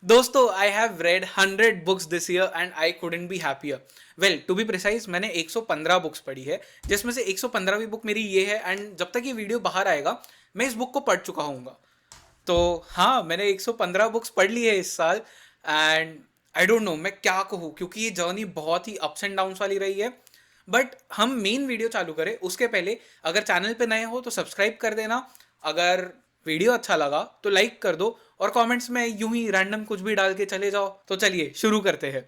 दोस्तों, I have read 100 books this year and I couldn't be happier. Well, to be precise, मैंने 115 books पढ़ी है, जिसमें से 115वीं बुक मेरी ये है। एंड जब तक ये वीडियो बाहर आएगा मैं इस बुक को पढ़ चुका हूँगा। तो हाँ, मैंने 115 बुक्स पढ़ ली है इस साल। एंड आई डोंट नो मैं क्या कहूँ, क्योंकि ये जर्नी बहुत ही अप्स एंड डाउन्स वाली रही है। बट हम मेन वीडियो चालू करें उसके पहले, अगर चैनल पे नए हो तो सब्सक्राइब कर देना। अगर वीडियो अच्छा लगा तो लाइक कर दो, और कमेंट्स में यूं ही रैंडम कुछ भी डाल के चले जाओ। तो चलिए शुरू करते हैं।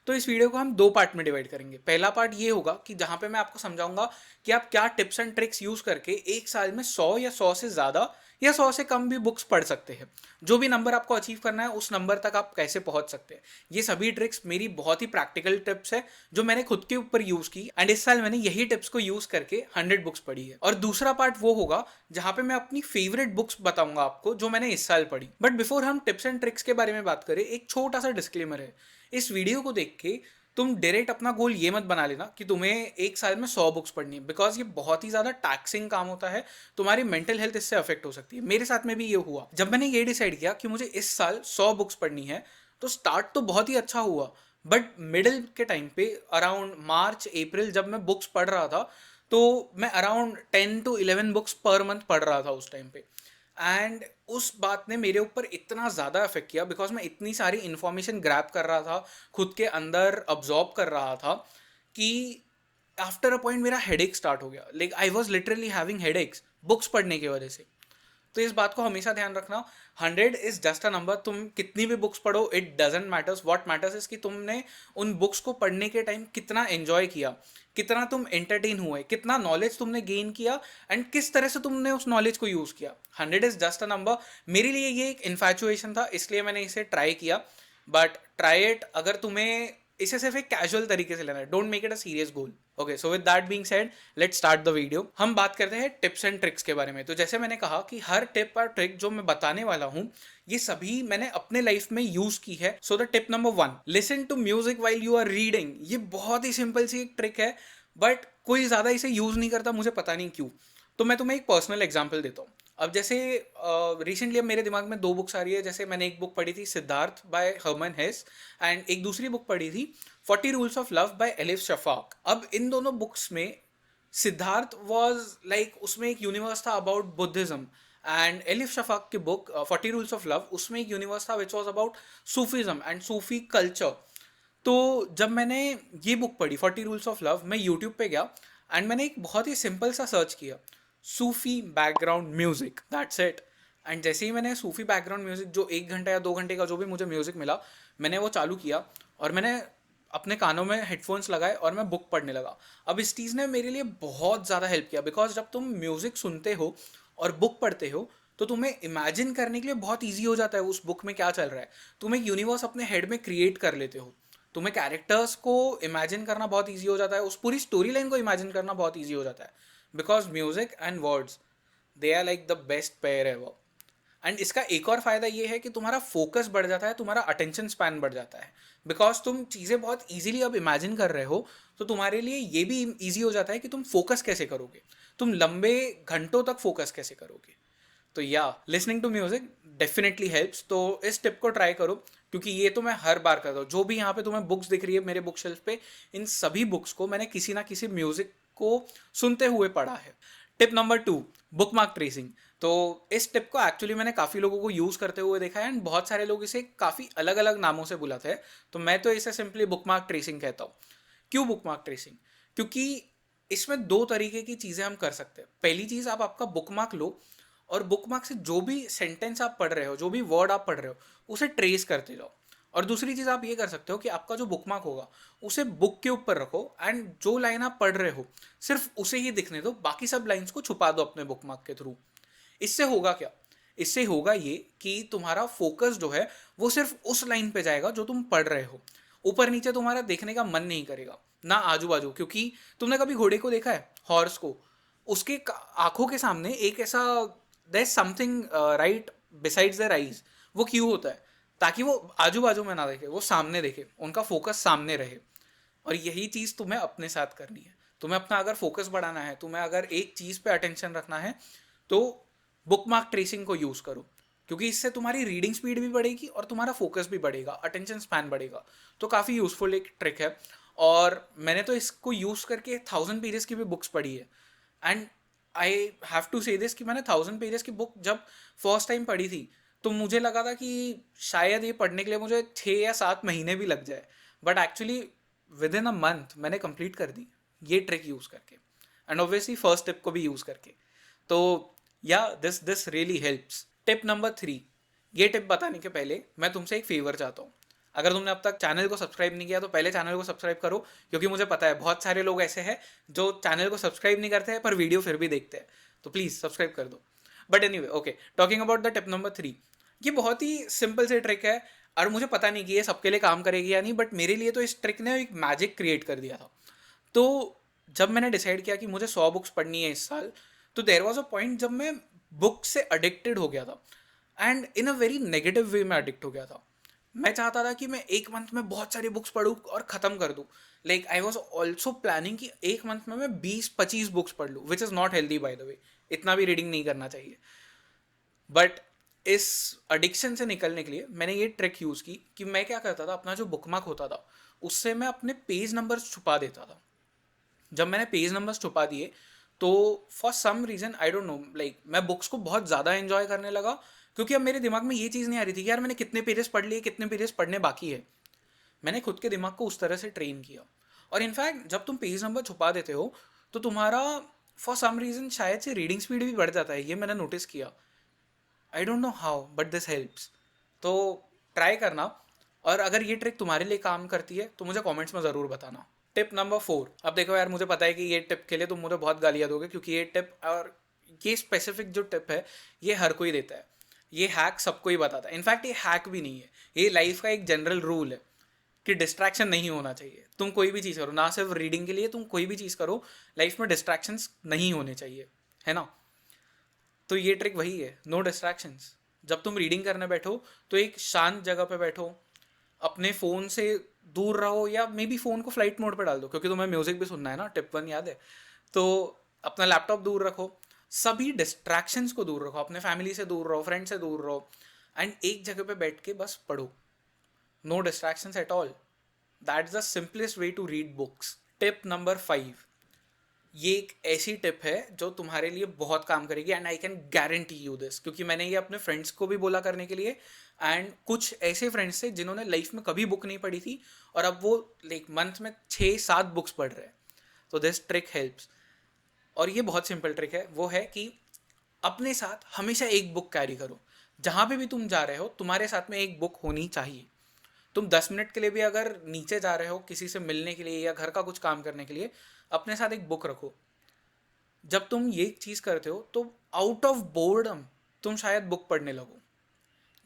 तो इस वीडियो को हम दो पार्ट में डिवाइड करेंगे। पहला पार्ट ये होगा कि जहां पे मैं आपको समझाऊंगा कि आप क्या टिप्स एंड ट्रिक्स यूज करके एक साल में 100 या 100 से ज्यादा या 100 से कम भी बुक्स पढ़ सकते हैं। जो भी नंबर आपको अचीव करना है उस नंबर तक आप कैसे पहुंच सकते हैं। ये सभी ट्रिक्स मेरी बहुत ही प्रैक्टिकल टिप्स है जो मैंने खुद के ऊपर यूज की, एंड इस साल मैंने यही टिप्स को यूज करके 100 बुक्स पढ़ी है। और दूसरा पार्ट वो होगा जहां पे मैं अपनी फेवरेट बुक्स बताऊंगा आपको जो मैंने इस साल पढ़ी। बट बिफोर हम टिप्स एंड ट्रिक्स के बारे में बात करें, एक छोटा सा डिस्क्लेमर है। इस वीडियो को देख के तुम डायरेक्ट अपना गोल ये मत बना लेना कि तुम्हें एक साल में 100 बुक्स पढ़नी है, बिकॉज ये बहुत ही ज्यादा टैक्सिंग काम होता है। तुम्हारी मेंटल हेल्थ इससे अफेक्ट हो सकती है। मेरे साथ में भी ये हुआ। जब मैंने ये डिसाइड किया कि मुझे इस साल 100 बुक्स पढ़नी है, तो स्टार्ट तो बहुत ही अच्छा हुआ। बट मिडिल के टाइम पे अराउंड मार्च अप्रैल जब मैं बुक्स पढ़ रहा था, तो मैं around 10 to 11 books per month पढ़ रहा था उस टाइम पे। एंड उस बात ने मेरे ऊपर इतना ज़्यादा अफेक्ट किया, बिकॉज मैं इतनी सारी इन्फॉर्मेशन ग्रैब कर रहा था, खुद के अंदर अब्जॉर्ब कर रहा था, कि आफ्टर अ पॉइंट मेरा हेडेक स्टार्ट हो गया। Like I was literally having headaches books पढ़ने की वजह से। तो इस बात को हमेशा ध्यान रखना, 100 इज जस्ट अ नंबर। तुम कितनी भी बुक्स पढ़ो, it doesn't matters. What matters is कि तुमने उन बुक्स को पढ़ने के टाइम कितना एंजॉय किया, कितना तुम एंटरटेन हुए, कितना नॉलेज तुमने गेन किया, एंड किस तरह से तुमने उस नॉलेज को यूज किया। 100 इज जस्ट अ नंबर। मेरे लिए ये एक इन्फैचुएशन था, इसलिए मैंने इसे ट्राई किया। बट ट्राई इट, अगर तुम्हें इसे सिर्फ एक कैजुअल तरीके से लेना है, don't make it a serious goal. Okay, so with that being said, let's start the video. हम बात करते हैं टिप्स एंड ट्रिक्स के बारे में। तो जैसे मैंने कहा कि हर टिप और ट्रिक जो मैं बताने वाला हूं, ये सभी मैंने अपने लाइफ में यूज की है। So the tip number 1, listen to music while you are reading. ये बहुत ही सिंपल सी एक ट्रिक है, बट कोई ज्यादा इसे यूज नहीं करता, मुझे पता नहीं क्यों। तो मैं तुम्हें एक पर्सनल एग्जाम्पल देता हूँ। अब जैसे रिसेंटली अब मेरे दिमाग में दो बुक्स आ रही है। जैसे मैंने एक बुक पढ़ी थी Siddhartha by Hermann Hesse, and एक दूसरी बुक पढ़ी थी 40 rules of love by Elif Shafak. अब इन दोनों बुक्स में सिद्धार्थ वॉज लाइक, उसमें एक यूनिवर्स था about Buddhism, and elif Shafaq की बुक 40 रूल्स ऑफ लव, उसमें एक यूनिवर्स था which was about Sufism and Sufi culture. तो जब मैंने ये बुक पढ़ी 40 रूल्स ऑफ लव, मैं यूट्यूब पे गया एंड मैंने एक बहुत ही सिंपल सा सर्च किया, सूफी background music, that's it. And जैसे ही मैंने सूफी बैकग्राउंड म्यूजिक, जो 1 घंटा या 2 घंटे का जो भी मुझे म्यूजिक मिला, मैंने वो चालू किया और मैंने अपने कानों में हेडफोन्स लगाए और मैं बुक पढ़ने लगा। अब इस चीज़ ने मेरे लिए बहुत ज़्यादा हेल्प किया, बिकॉज जब तुम म्यूजिक सुनते हो और बुक पढ़ते हो, तो तुम्हें इमेजिन करने के लिए बहुत ईजी हो जाता है उस बुक में क्या चल रहा है। तुम एक यूनिवर्स अपने हेड में क्रिएट कर लेते हो। तुम्हें कैरेक्टर्स को इमेजिन करना बहुत ईजी हो जाता है, उस पूरी स्टोरी लाइन को इमेजिन करना बहुत ईजी हो जाता है, because music and words, they are like the best pair ever. And इसका एक और फायदा ये है कि तुम्हारा फोकस बढ़ जाता है, तुम्हारा अटेंशन स्पैन बढ़ जाता है, बिकॉज तुम चीज़ें बहुत ईजिली अब इमेजिन कर रहे हो। तो तुम्हारे लिए ये भी ईजी हो जाता है कि तुम फोकस कैसे करोगे, तुम लंबे घंटों तक फोकस कैसे करोगे। तो या listening to music definitely helps. तो इस टिप को ट्राई करो, क्योंकि ये तो मैं हर बार करता हूँ। जो भी यहाँ पे तुम्हें बुक्स दिख रही है मेरे बुक शेल्फ पे, इन सभी बुक्स को मैंने किसी ना किसी म्यूजिक को सुनते हुए पढ़ा है। Tip number 2, book mark tracing. तो इस टिप को एक्चुअली मैंने काफ़ी लोगों को यूज़ करते हुए देखा है, एंड बहुत सारे लोग इसे काफ़ी अलग अलग नामों से बुलाते हैं। तो मैं तो इसे सिंपली बुक मार्क ट्रेसिंग कहता हूँ। क्यों बुक मार्क ट्रेसिंग? क्योंकि इसमें दो तरीके की चीज़ें हम कर सकते हैं। पहली चीज़, आप आपका बुक मार्क लो और बुक मार्क से जो भी सेंटेंस आप पढ़ रहे हो, जो भी वर्ड आप पढ़ रहे हो, उसे ट्रेस करते जाओ। और दूसरी चीज़ आप ये कर सकते हो कि आपका जो बुक मार्क होगा उसे बुक के ऊपर रखो, एंड जो लाइन आप पढ़ रहे हो सिर्फ उसे ही दिखने दो, बाकी सब लाइन्स को छुपा दो अपने बुक मार्क के थ्रू। इससे होगा क्या? इससे होगा ये कि तुम्हारा फोकस जो है वो सिर्फ उस लाइन पे जाएगा जो तुम पढ़ रहे हो। ऊपर नीचे तुम्हारा देखने का मन नहीं करेगा, ना आजू बाजू। क्योंकि तुमने कभी घोड़े को देखा है, हॉर्स को, उसके आंखों के सामने एक ऐसा, there is something right besides their eyes. वो क्यों होता है? ताकि वो आजू बाजू में ना देखे, वो सामने देखे, उनका फोकस सामने रहे। और यही चीज़ तुम्हें अपने साथ करनी है। तुम्हें अपना अगर फोकस बढ़ाना है, तुम्हें अगर एक चीज़ पे अटेंशन रखना है, तो बुक मार्क ट्रेसिंग को यूज़ करो, क्योंकि इससे तुम्हारी रीडिंग स्पीड भी बढ़ेगी और तुम्हारा फोकस भी बढ़ेगा, अटेंशन स्पैन बढ़ेगा। तो काफ़ी यूज़फुल एक ट्रिक है, और मैंने तो इसको यूज़ करके 1000 पेजेस की भी बुक्स पढ़ी है। एंड आई हैव टू से दिस कि मैंने 1000 पेजेस की बुक जब फर्स्ट टाइम पढ़ी थी, तो मुझे लगा था कि शायद ये पढ़ने के लिए मुझे 6 या 7 महीने भी लग जाए, but actually with in a month मैंने कंप्लीट कर दी, ये ट्रिक यूज़ करके, एंड ऑब्वियसली फर्स्ट टिप को भी यूज़ करके। तो या this really helps. Tip number 3, ये टिप बताने के पहले मैं तुमसे एक फेवर चाहता हूँ। अगर तुमने अब तक चैनल को सब्सक्राइब नहीं किया तो पहले चैनल को सब्सक्राइब करो, क्योंकि मुझे पता है बहुत सारे लोग ऐसे हैं जो चैनल को सब्सक्राइब नहीं करते हैं पर वीडियो फिर भी देखते हैं, तो प्लीज़ सब्सक्राइब कर दो। But anyway, okay, talking about the tip number 3, ये बहुत ही सिंपल से ट्रिक है, और मुझे पता नहीं कि ये सबके लिए काम करेगी या नहीं, बट मेरे लिए तो इस ट्रिक ने एक मैजिक क्रिएट कर दिया था। तो जब मैंने डिसाइड किया कि मुझे 100 बुक्स पढ़नी है इस साल, तो देर वॉज अ पॉइंट जब मैं बुक से अडिक्टेड हो गया था, and in a very negative way में अडिक्ट हो गया था। मैं चाहता था कि मैं एक मंथ में बहुत सारी बुक्स पढूं और ख़त्म कर दूं। Like I was also planning कि एक मंथ में मैं 20-25 बुक्स पढ़ लूँ, which is not healthy bye the वे, इतना भी रीडिंग नहीं करना चाहिए। बट इस एडिक्शन से निकलने के लिए मैंने ये ट्रिक यूज़ की कि मैं क्या करता था, अपना जो बुकमार्क होता था उससे मैं अपने पेज नंबर्स छुपा देता था। जब मैंने पेज नंबर्स छुपा दिए, तो for some reason I don't know, like मैं बुक्स को बहुत ज़्यादा एंजॉय करने लगा, क्योंकि अब मेरे दिमाग में ये चीज़ नहीं आ रही थी कि यार मैंने कितने पेजेस पढ़ लिए, कितने पेजेस पढ़ने बाकी है। मैंने खुद के दिमाग को उस तरह से ट्रेन किया। और इनफैक्ट जब तुम पेज नंबर छुपा देते हो, तो तुम्हारा फॉर सम रीज़न शायद से रीडिंग स्पीड भी बढ़ जाता है, ये मैंने नोटिस किया। आई don't know how, but this helps. तो ट्राई करना, और अगर ये ट्रिक तुम्हारे लिए काम करती है तो मुझे कमेंट्स में ज़रूर बताना। टिप नंबर 4, अब देखो यार, मुझे पता है कि ये टिप के लिए तुम मुझे बहुत गालियाँ दोगे, क्योंकि ये टिप और ये स्पेसिफिक जो टिप है, ये हर कोई देता है, ये हैक सबको ही बताता है। इनफैक्ट ये हैक भी नहीं है, ये लाइफ का एक जनरल रूल है कि डिस्ट्रैक्शन नहीं होना चाहिए। तुम कोई भी चीज़ करो, ना सिर्फ रीडिंग के लिए, तुम कोई भी चीज़ करो, लाइफ में डिस्ट्रैक्शंस नहीं होने चाहिए, है ना। तो ये ट्रिक वही है, नो डिस्ट्रैक्शंस। जब तुम रीडिंग करने बैठो तो एक शांत जगह पे बैठो, अपने फ़ोन से दूर रहो, या मे बी फ़ोन को फ्लाइट मोड पे डाल दो, क्योंकि तुम्हें म्यूज़िक भी सुनना है ना, टिप 1 याद है। तो अपना लैपटॉप दूर रखो, सभी डिस्ट्रैक्शंस को दूर रखो, अपने फैमिली से दूर रहो, फ्रेंड से दूर रहो, एंड एक जगह पे बैठ के बस पढ़ो, no distractions at all. That's the simplest way to read books. Tip number 5, ये एक ऐसी टिप है जो तुम्हारे लिए बहुत काम करेगी, and I can guarantee you this, क्योंकि मैंने ये अपने फ्रेंड्स को भी बोला करने के लिए, एंड कुछ ऐसे फ्रेंड्स थे जिन्होंने लाइफ में कभी बुक नहीं पढ़ी थी, और अब वो लाइक मंथ में 6-7 बुक्स पढ़ रहे हैं। तो दिस ट्रिक हेल्प्स, और ये बहुत सिंपल ट्रिक है, वो है कि अपने साथ हमेशा एक बुक कैरी करो। जहाँ पे भी तुम जा रहे हो, तुम्हारे साथ में एक बुक होनी चाहिए। तुम 10 मिनट के लिए भी अगर नीचे जा रहे हो किसी से मिलने के लिए या घर का कुछ काम करने के लिए, अपने साथ एक बुक रखो। जब तुम ये चीज़ करते हो तो आउट ऑफ बोर्डम तुम शायद बुक पढ़ने लगो।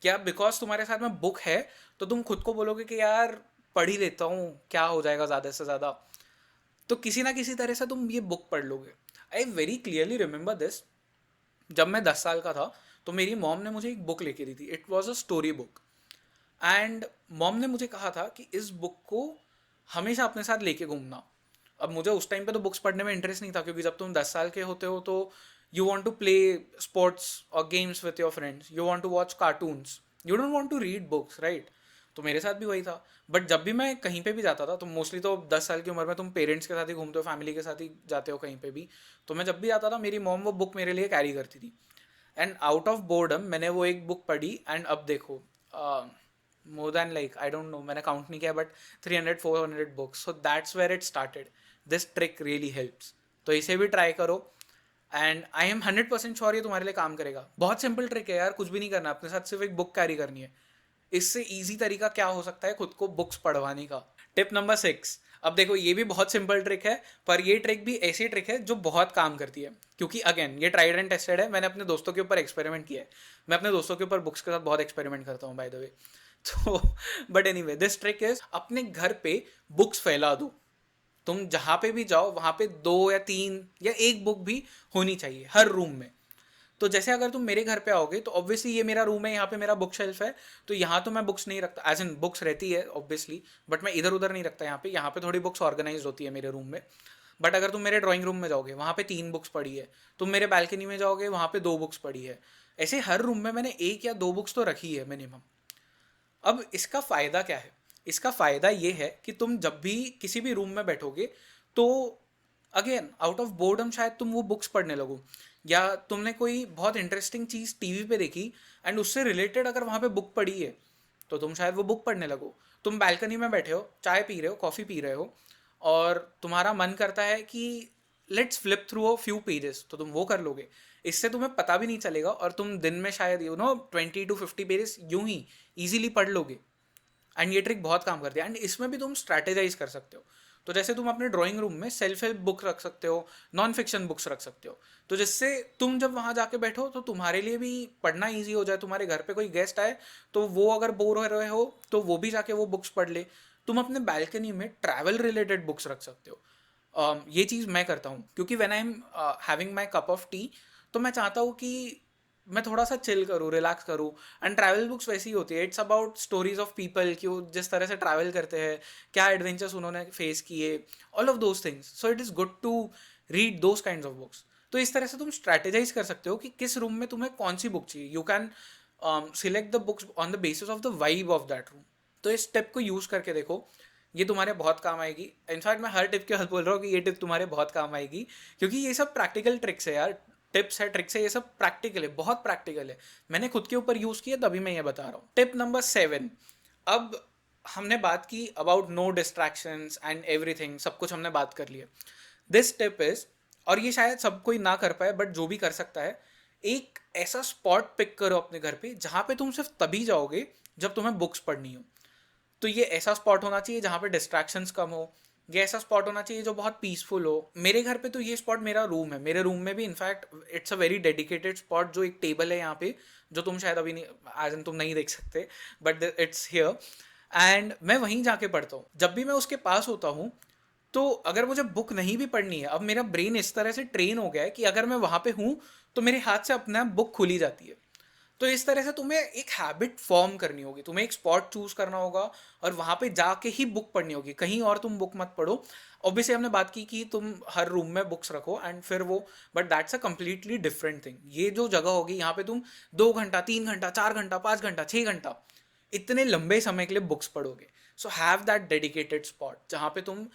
क्या बिकॉज तुम्हारे साथ में बुक है, तो तुम खुद को बोलोगे कि यार पढ़ ही लेता हूँ, क्या हो जाएगा ज़्यादा से ज़्यादा। तो किसी ना किसी तरह से तुम ये बुक पढ़ लोगे। I very clearly remember this, जब मैं 10 साल का था तो मेरी मॉम ने मुझे एक बुक लेके दी थी। It was a story book, and mom ने मुझे कहा था कि इस बुक को हमेशा अपने साथ लेके घूमना। अब मुझे उस टाइम पे तो बुक्स पढ़ने में इंटरेस्ट नहीं था, क्योंकि जब तुम 10 साल के होते हो तो you want to play sports और games with your friends, you want to watch cartoons, you don't want to read books, right. तो मेरे साथ भी वही था। बट जब भी मैं कहीं पे भी जाता था, तो मोस्टली तो 10 साल की उम्र में तुम पेरेंट्स के साथ ही घूमते हो, फैमिली के साथ ही जाते हो कहीं पे भी, तो मैं जब भी जाता था मेरी मॉम वो बुक मेरे लिए कैरी करती थी। एंड आउट ऑफ बोर्डम मैंने वो एक बुक पढ़ी, एंड अब देखो more than like I don't know, मैंने काउंट नहीं किया, but 300-400 books. So that's where it started. This trick really helps, तो इसे भी ट्राई करो, एंड आई एम 100% श्योर ये तुम्हारे लिए काम करेगा। बहुत सिंपल ट्रिक है यार, कुछ भी नहीं करना, अपने साथ सिर्फ एक बुक कैरी करनी है। इससे इजी तरीका क्या हो सकता है खुद को बुक्स पढ़वाने का। टिप नंबर 6, अब देखो ये भी बहुत सिंपल ट्रिक है, पर ये ट्रिक भी ऐसी ट्रिक है जो बहुत काम करती है, क्योंकि अगेन ये ट्राइड एंड टेस्टेड है, मैंने अपने दोस्तों के ऊपर एक्सपेरिमेंट किया है। मैं अपने दोस्तों के ऊपर बुक्स के साथ बहुत एक्सपेरिमेंट करता हूँ बाय द वे। तो but anyway, this trick is, अपने घर पे बुक्स फैला दो। तुम जहाँ पे भी जाओ वहाँ पे 2 या 3 या 1 बुक भी होनी चाहिए हर रूम में। तो जैसे अगर तुम मेरे घर पे आओगे तो ऑब्वियसली ये मेरा रूम है, यहाँ पे मेरा बुक शेल्फ है, तो यहाँ तो मैं बुक्स नहीं रखता, एज इन बुक्स रहती है ऑब्वियसली, बट मैं इधर उधर नहीं रखता। यहाँ पे थोड़ी बुक्स ऑर्गेनाइज होती है मेरे रूम में। बट अगर तुम मेरे ड्राइंग रूम में जाओगे वहाँ पे 3 बुक्स पड़ी है, तुम मेरे बालकनी में जाओगे वहाँ पे 2 बुक्स पड़ी है। ऐसे हर रूम में मैंने 1 या 2 बुक्स तो रखी है मिनिमम। अब इसका फ़ायदा क्या है? इसका फ़ायदा ये है कि तुम जब भी किसी भी रूम में बैठोगे तो अगेन आउट ऑफ बोर्डम शायद तुम वो बुक्स पढ़ने लगो, या तुमने कोई बहुत इंटरेस्टिंग चीज़ टीवी पे देखी एंड उससे रिलेटेड अगर वहाँ पे बुक पढ़ी है तो तुम शायद वो बुक पढ़ने लगो। तुम बैल्कनी में बैठे हो, चाय पी रहे हो, कॉफ़ी पी रहे हो, और तुम्हारा मन करता है कि let's flip through a few pages, तो तुम वो कर लोगे। इससे तुम्हें पता भी नहीं चलेगा और तुम दिन में शायद 20 to 50 पेजेस यूं ही ईजिली पढ़ लोगे। एंड ये ट्रिक बहुत काम करती है। एंड इसमें भी तुम स्ट्रैटेजाइज कर सकते हो। तो जैसे तुम अपने ड्राइंग रूम में सेल्फ हेल्प बुक रख सकते हो, नॉन फिक्शन बुक्स रख सकते हो, तो जिससे तुम जब वहाँ जाके बैठो तो तुम्हारे लिए भी पढ़ना ईजी हो जाए। तुम्हारे घर पे कोई गेस्ट आए तो वो अगर बोर हो रहे हो तो वो भी जाके वो बुक्स पढ़ ले। तुम अपने बैल्कनी में ट्रैवल रिलेटेड बुक्स रख सकते हो। ये चीज़ मैं करता हूँ क्योंकि when I am having my cup of T, तो मैं चाहता हूँ कि मैं थोड़ा सा चिल करूँ, रिलैक्स करूँ। एंड ट्रैवल बुक्स वैसी ही होती है, it's about stories of people कि वो जिस तरह से ट्रैवल करते हैं, क्या एडवेंचर्स उन्होंने फेस किए, all of those things. So it is good to read those kind of books. तो इस तरह से तुम स्ट्रैटेजाइज कर सकते हो कि किस रूम में तुम्हें कौन सी बुक चाहिए। You can select the books on the basis of the vibe of that room. तो इस टिप को यूज़ करके देखो, ये तुम्हारे बहुत काम आएगी। इनफैक्ट मैं हर टिप के बाद बोल रहा हूँ कि ये टिप तुम्हारे बहुत काम आएगी, क्योंकि ये सब प्रैक्टिकल ट्रिक्स है यार। टिप्स है, ट्रिक्स है, ये सब प्रैक्टिकल है, बहुत प्रैक्टिकल है। मैंने खुद के ऊपर यूज़ किया तभी मैं ये बता रहा हूँ। Tip number 7। अब हमने बात की about no distractions and everything, सब कुछ हमने बात कर लिया। दिस टिप इज, और ये शायद सब कोई ना कर पाए बट जो भी कर सकता है, एक ऐसा स्पॉट पिक करो अपने घर पे जहाँ पे तुम सिर्फ तभी जाओगे जब तुम्हें बुक्स पढ़नी हो। तो ये ऐसा स्पॉट होना चाहिए जहाँ पे डिस्ट्रैक्शंस कम हो। ये ऐसा स्पॉट होना चाहिए जो बहुत पीसफुल हो। मेरे घर पे तो ये स्पॉट मेरा रूम है। मेरे रूम में भी in fact it's a very dedicated spot, जो एक टेबल है यहाँ पे, जो तुम शायद अभी नहीं, आज तुम नहीं देख सकते, बट इट्स हियर। एंड मैं वहीं जाके पढ़ता हूँ। जब भी मैं उसके पास होता हूँ तो अगर मुझे बुक नहीं भी पढ़नी है, अब मेरा ब्रेन इस तरह से ट्रेन हो गया है कि अगर मैं वहाँ पे हूँ तो मेरे हाथ से अपने आप बुक खुली जाती है। तो इस तरह से तुम्हें एक हैबिट फॉर्म करनी होगी, तुम्हें एक स्पॉट चूज करना होगा और वहाँ पे जाके ही बुक पढ़नी होगी, कहीं और तुम बुक मत पढ़ो। ऑब्वियसली हमने बात की कि तुम हर रूम में बुक्स रखो एंड फिर वो, but that's a completely different thing. ये जो जगह होगी यहाँ पे तुम 2 घंटा, 3 घंटा, 4 घंटा, 5 घंटा, 6 घंटा, इतने लंबे समय के लिए बुक्स पढ़ोगे। So have that dedicated spot जहाँ पे तुम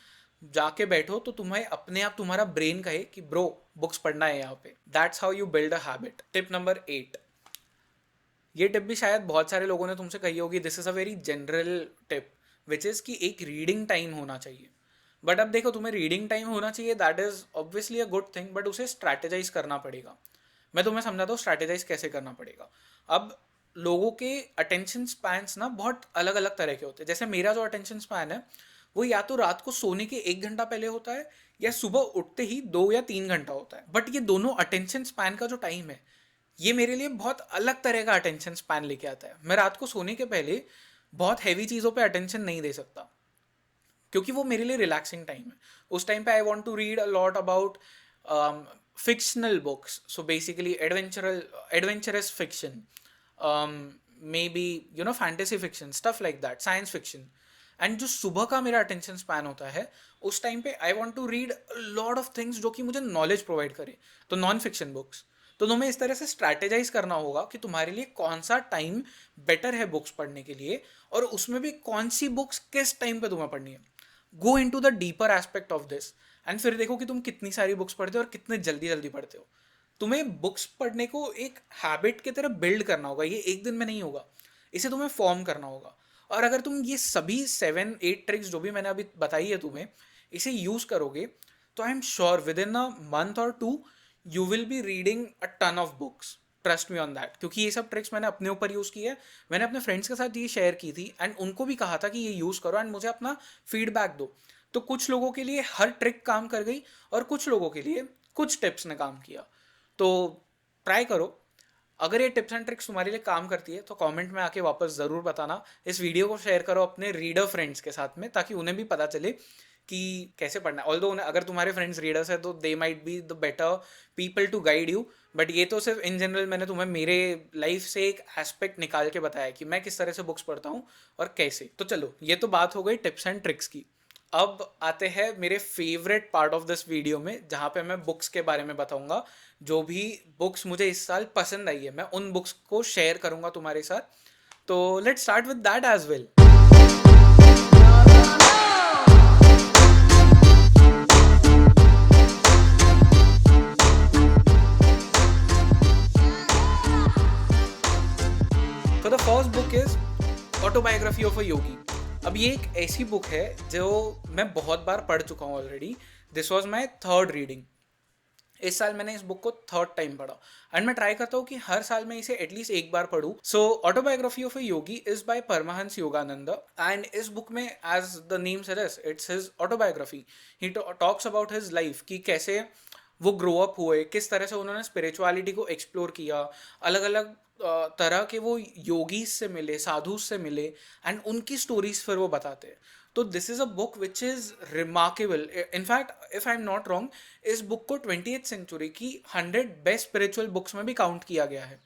जाके बैठो तो तुम्हें अपने आप तुम्हारा ब्रेन कहे कि ब्रो बुक्स पढ़ना है यहाँ पे। That's how you build a habit. Tip number 8। ये टिप भी शायद बहुत सारे लोगों ने तुमसे कही होगी। This is a very general tip which is कि एक रीडिंग टाइम होना चाहिए। बट अब देखो, तुम्हें रीडिंग टाइम होना चाहिए, that is obviously a good thing, but उसे स्ट्रैटेजाइज करना पड़ेगा। मैं तुम्हें समझाता हूँ स्ट्रैटेजाइज कैसे करना पड़ेगा। अब लोगों के अटेंशन स्पैन्स ना बहुत अलग अलग तरह के होते हैं। जैसे मेरा जो अटेंशन स्पैन है वो या तो रात को सोने के 1 घंटा पहले होता है या सुबह उठते ही 2 या 3 घंटा होता है। बट ये दोनों अटेंशन स्पैन का जो टाइम है, ये मेरे लिए बहुत अलग तरह का अटेंशन स्पैन लेके आता है। मैं रात को सोने के पहले बहुत हैवी चीज़ों पे अटेंशन नहीं दे सकता, क्योंकि वो मेरे लिए रिलैक्सिंग टाइम है। उस टाइम पे I want to read a lot about fictional books, so basically adventurous fiction, maybe fantasy fiction, stuff like that, science fiction. And जो सुबह का मेरा अटेंशन स्पैन होता है, उस टाइम पे I want to read lot of things जो कि मुझे नॉलेज प्रोवाइड करे, तो नॉन फिक्शन बुक्स। तो तुम्हें इस तरह से स्ट्रैटेजाइज करना होगा कि तुम्हारे लिए कौन सा टाइम बेटर है बुक्स पढ़ने के लिए, और उसमें भी कौन सी बुक्स किस टाइम पे तुम्हें पढ़नी है। Go into the deeper aspect of this and फिर देखो कि तुम कितनी सारी बुक्स पढ़ते हो और कितने जल्दी जल्दी पढ़ते हो। तुम्हें बुक्स पढ़ने को एक हैबिट की तरह बिल्ड करना होगा। ये एक दिन में नहीं होगा, इसे तुम्हें फॉर्म करना होगा। और अगर तुम ये सभी 7-8 ट्रिक्स जो भी मैंने अभी बताई है तुम्हें, इसे यूज़ करोगे, तो I am sure within a month और 2 you will be reading a ton of books. Trust me on that, क्योंकि ये सब ट्रिक्स मैंने अपने ऊपर यूज़ की है। मैंने अपने फ्रेंड्स के साथ ये शेयर की थी एंड उनको भी कहा था कि ये यूज़ करो एंड मुझे अपना फीडबैक दो। तो कुछ लोगों के लिए हर ट्रिक काम कर गई और कुछ लोगों के लिए कुछ टिप्स ने काम किया। तो ट्राई करो। अगर ये टिप्स एंड ट्रिक्स तुम्हारे लिए काम करती है तो कमेंट में आके वापस ज़रूर बताना। इस वीडियो को शेयर करो अपने रीडर फ्रेंड्स के साथ में, ताकि उन्हें भी पता चले कि कैसे पढ़ना है। ऑल्दो अगर तुम्हारे फ्रेंड्स रीडर्स है तो they might be the better people to guide you, but ये तो सिर्फ इन जनरल मैंने तुम्हें मेरे लाइफ से एक एस्पेक्ट निकाल के बताया कि मैं किस तरह से बुक्स पढ़ता हूँ और कैसे। तो चलो, ये तो बात हो गई टिप्स एंड ट्रिक्स की। अब आते हैं मेरे favourite part of this video में, जहाँ पे मैं बुक्स के बारे में बताऊंगा। जो भी बुक्स मुझे इस साल पसंद आई है, मैं उन बुक्स को शेयर करूंगा तुम्हारे साथ। तो let's start with that as well. तो the first book is autobiography of a Yogi. अब ये एक ऐसी बुक है जो मैं बहुत बार पढ़ चुका हूँ already. This was my third reading. इस साल मैंने इस बुक को थर्ड टाइम पढ़ा, एंड मैं ट्राई करता हूँ कि हर साल मैं इसे एटलीस्ट एक बार पढूं। So autobiography of a Yogi is by Paramahansa Yogananda, and इस बुक में, as the name suggest, it's his autobiography. He talks about his life, कि कैसे वो ग्रो अप हुए, किस तरह से उन्होंने स्पिरिचुअलिटी को एक्सप्लोर किया, अलग अलग तरह के वो योगीज से मिले, साधु से मिले, एंड उनकी स्टोरीज फिर वो बताते हैं। तो this is a book which is remarkable. In fact if I am not wrong, इस बुक को 20th सेंचुरी की 100 बेस्ट स्पिरिचुअल बुक्स में भी काउंट किया गया है।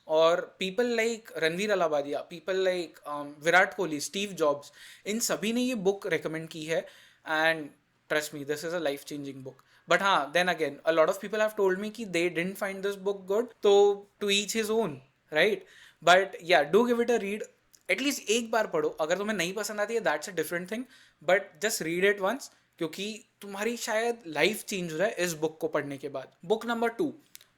और people like Ranveer Allahbadia, people like Virat Kohli, Steve Jobs, इन सभी ने ये बुक रिकमेंड की है। And trust me, this is a life changing book. But हाँ, then again a lot of people have told me कि they didn't find this book good. तो to each his own, right? But yeah, do give it a read. At least एक बार पढ़ो। अगर तुम्हें नहीं पसंद आती है, that's a different thing, but just read it once, क्योंकि तुम्हारी शायद लाइफ चेंज हो जाए इस बुक को पढ़ने के बाद। Book number 2।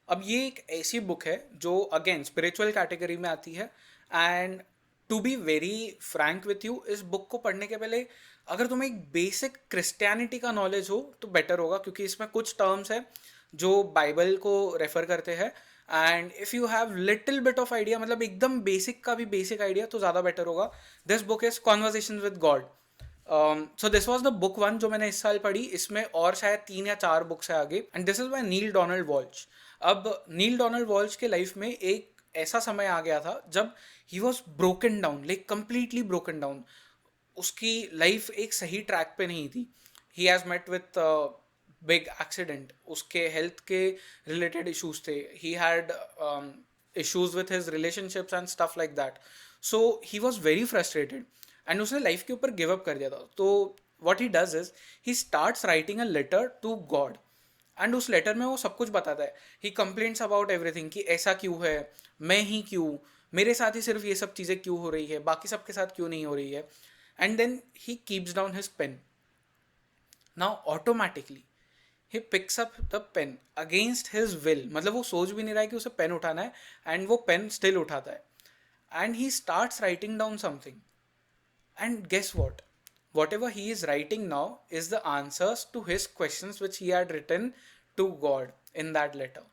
अब ये एक ऐसी बुक है जो अगेन स्पिरिचुअल कैटेगरी में आती है। And to be very frank with you, इस बुक को पढ़ने के पहले अगर तुम्हें एक बेसिक क्रिस्टियनिटी का नॉलेज हो तो बेटर होगा, क्योंकि इसमें कुछ टर्म्स है जो बाइबल को रेफर करते हैं। And if you have little bit of idea, मतलब एकदम बेसिक का भी बेसिक आइडिया, तो ज़्यादा बेटर होगा। This book is conversation with God. So this was the book 1 जो मैंने इस साल पढ़ी। इसमें और शायद 3 या 4 बुक्स है आगे, and this is by Neale Donald Walsch. अब नील डोनाल्ड वॉल्श के लाइफ में एक ऐसा समय आ गया था जब he was broken down, like completely broken down. उसकी लाइफ एक सही ट्रैक पे नहीं थी। He has met with big accident, उसके हेल्थ के रिलेटेड इश्यूज थे। He had issues with his relationships and stuff like that. So he was very frustrated, and उसने लाइफ के ऊपर गिव अप कर दिया था। तो what he does is, he starts writing a letter to God, and उस letter में वो सब कुछ बताता है। ही कंप्लेंट्स अबाउट एवरीथिंग, कि ऐसा क्यों है, मैं ही क्यों, मेरे साथ ही सिर्फ ये सब चीज़ें क्यों हो रही है, बाकी सबके साथ क्यों नहीं हो रही है। And then he keeps down his pen. Now automatically he picks up the pen against his will, मतलब वो सोच भी नहीं रहा है कि उसे पेन उठाना है, एंड वो पेन स्टिल उठाता है। And he starts writing down something, and guess what, whatever he is writing now is the answers to his questions which he had written to God in that letter.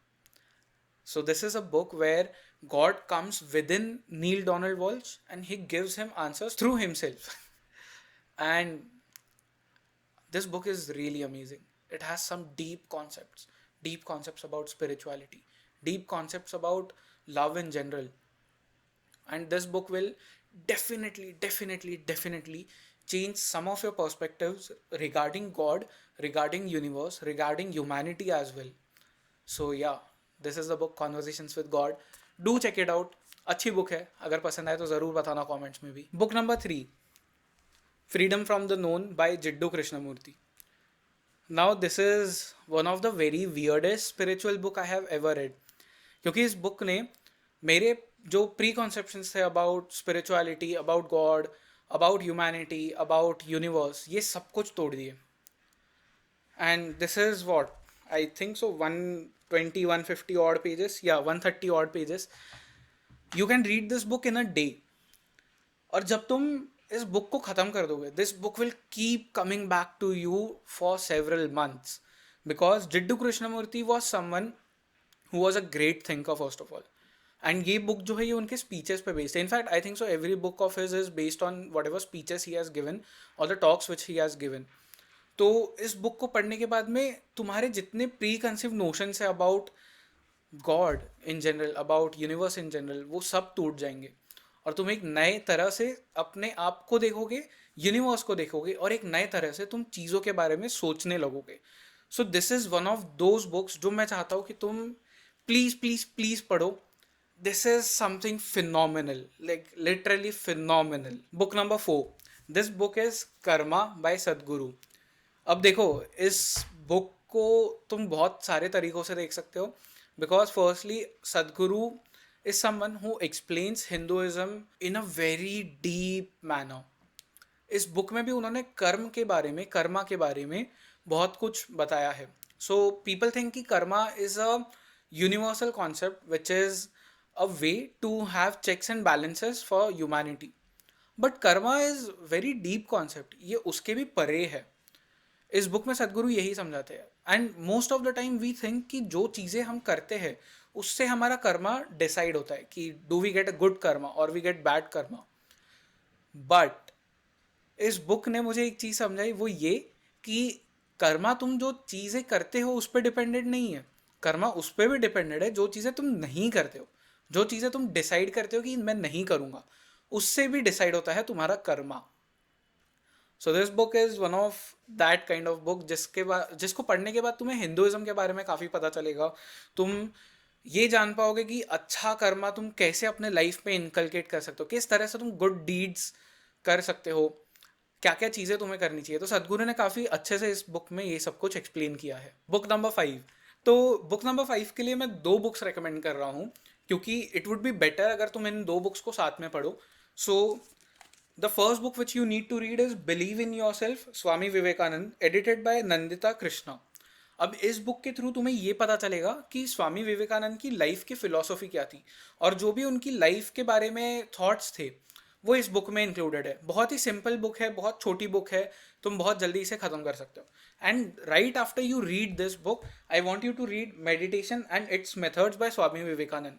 So this is a book where God comes within Neil Donald Walsh and he gives him answers through himself. And this book is really amazing. It has some deep concepts about spirituality, deep concepts about love in general. And this book will definitely change some of your perspectives regarding God, regarding universe, regarding humanity as well. So yeah, this is the book Conversations with God. Do check it out. अच्छी book है, अगर पसंद आए तो ज़रूर बताना comments में भी। Book number 3, freedom from the known by Jiddu Krishnamurti. Now this is one of the very weirdest spiritual book I have ever read, क्योंकि इस बुक ने मेरे जो प्री कॉन्सेप्शंस थे about spirituality, about God, about humanity, about universe, ये सब कुछ तोड़ दिए। And this is what I think so 150 odd pages, या 130 odd pages. You can read this book in a day. और जब तुम इस बुक को ख़त्म कर दोगे, this book will keep coming back to you for several months, because Jiddu Krishnamurti was someone who was a great thinker first of all. And ये book जो है ये उनके स्पीचेस पे बेस्ड है। In fact I think so every book of his is based on whatever speeches he has given और the talks which he has given. तो इस बुक को पढ़ने के बाद में तुम्हारे जितने प्री कंसीव नोशंस है about God in general, about universe in general, वो सब टूट जाएंगे, और तुम एक नए तरह से अपने आप को देखोगे, यूनिवर्स को देखोगे, और एक नए तरह से तुम चीज़ों के बारे में सोचने लगोगे। So this is one of those books जो मैं चाहता हूँ कि तुम प्लीज़ प्लीज़ प्लीज़ पढ़ो। This is something phenomenal, like literally phenomenal. Book number 4, this book is Karma by Sadhguru. अब देखो, इस बुक को तुम बहुत सारे तरीकों से देख सकते हो, बिकॉज फर्स्टली सदगुरु is someone who explains Hinduism in a very deep manner. इस बुक में भी उन्होंने कर्म के बारे में, कर्मा के बारे में बहुत कुछ बताया है। सो पीपल थिंक कि karma is a universal concept which is a way to have checks and balances for humanity, but karma is very deep concept, ये उसके भी परे है। इस बुक में सदगुरु यही समझाते हैं। And most of the time we think कि जो चीज़ें हम करते हैं उससे हमारा कर्मा डिसाइड होता है कि do we get a good karma और we get bad karma. But इस बुक ने मुझे एक चीज़ समझाई, वो ये कि कर्मा तुम जो चीज़ें करते हो उस पर डिपेंडेंट नहीं है, कर्मा उस पर भी डिपेंडेंट है जो चीज़ें तुम नहीं करते हो। जो चीज़ें तुम डिसाइड करते हो कि मैं नहीं करूँगा, उससे भी डिसाइड होता है तुम्हारा कर्मा। सो this book is one of that kind of book जिसको पढ़ने के बाद तुम्हें हिंदुइज्म के बारे में काफ़ी पता चलेगा। तुम ये जान पाओगे कि अच्छा कर्मा तुम कैसे अपने लाइफ में इनकलकेट कर सकते हो, किस तरह से तुम गुड डीड्स कर सकते हो, क्या क्या चीज़ें तुम्हें करनी चाहिए। तो सदगुरु ने काफ़ी अच्छे से इस बुक में ये सब कुछ एक्सप्लेन किया है। Book number 5। तो बुक नंबर 5 के लिए मैं 2 बुक्स रेकमेंड कर रहा हूँ, क्योंकि इट वुड बी बेटर अगर तुम इन 2 बुक्स को साथ में पढ़ो। So the first book which you need to read is believe in yourself, Swami Vivekananda, edited by Nandita Krishna. अब इस बुक के थ्रू तुम्हें ये पता चलेगा कि स्वामी विवेकानंद की लाइफ की फिलॉसफी क्या थी, और जो भी उनकी लाइफ के बारे में थॉट्स थे वो इस बुक में इंक्लूडेड है। बहुत ही सिंपल बुक है, बहुत छोटी बुक है, तुम बहुत जल्दी इसे ख़त्म कर सकते हो। And right after you read this book, I want you to read meditation and its methods by Swami Vivekananda.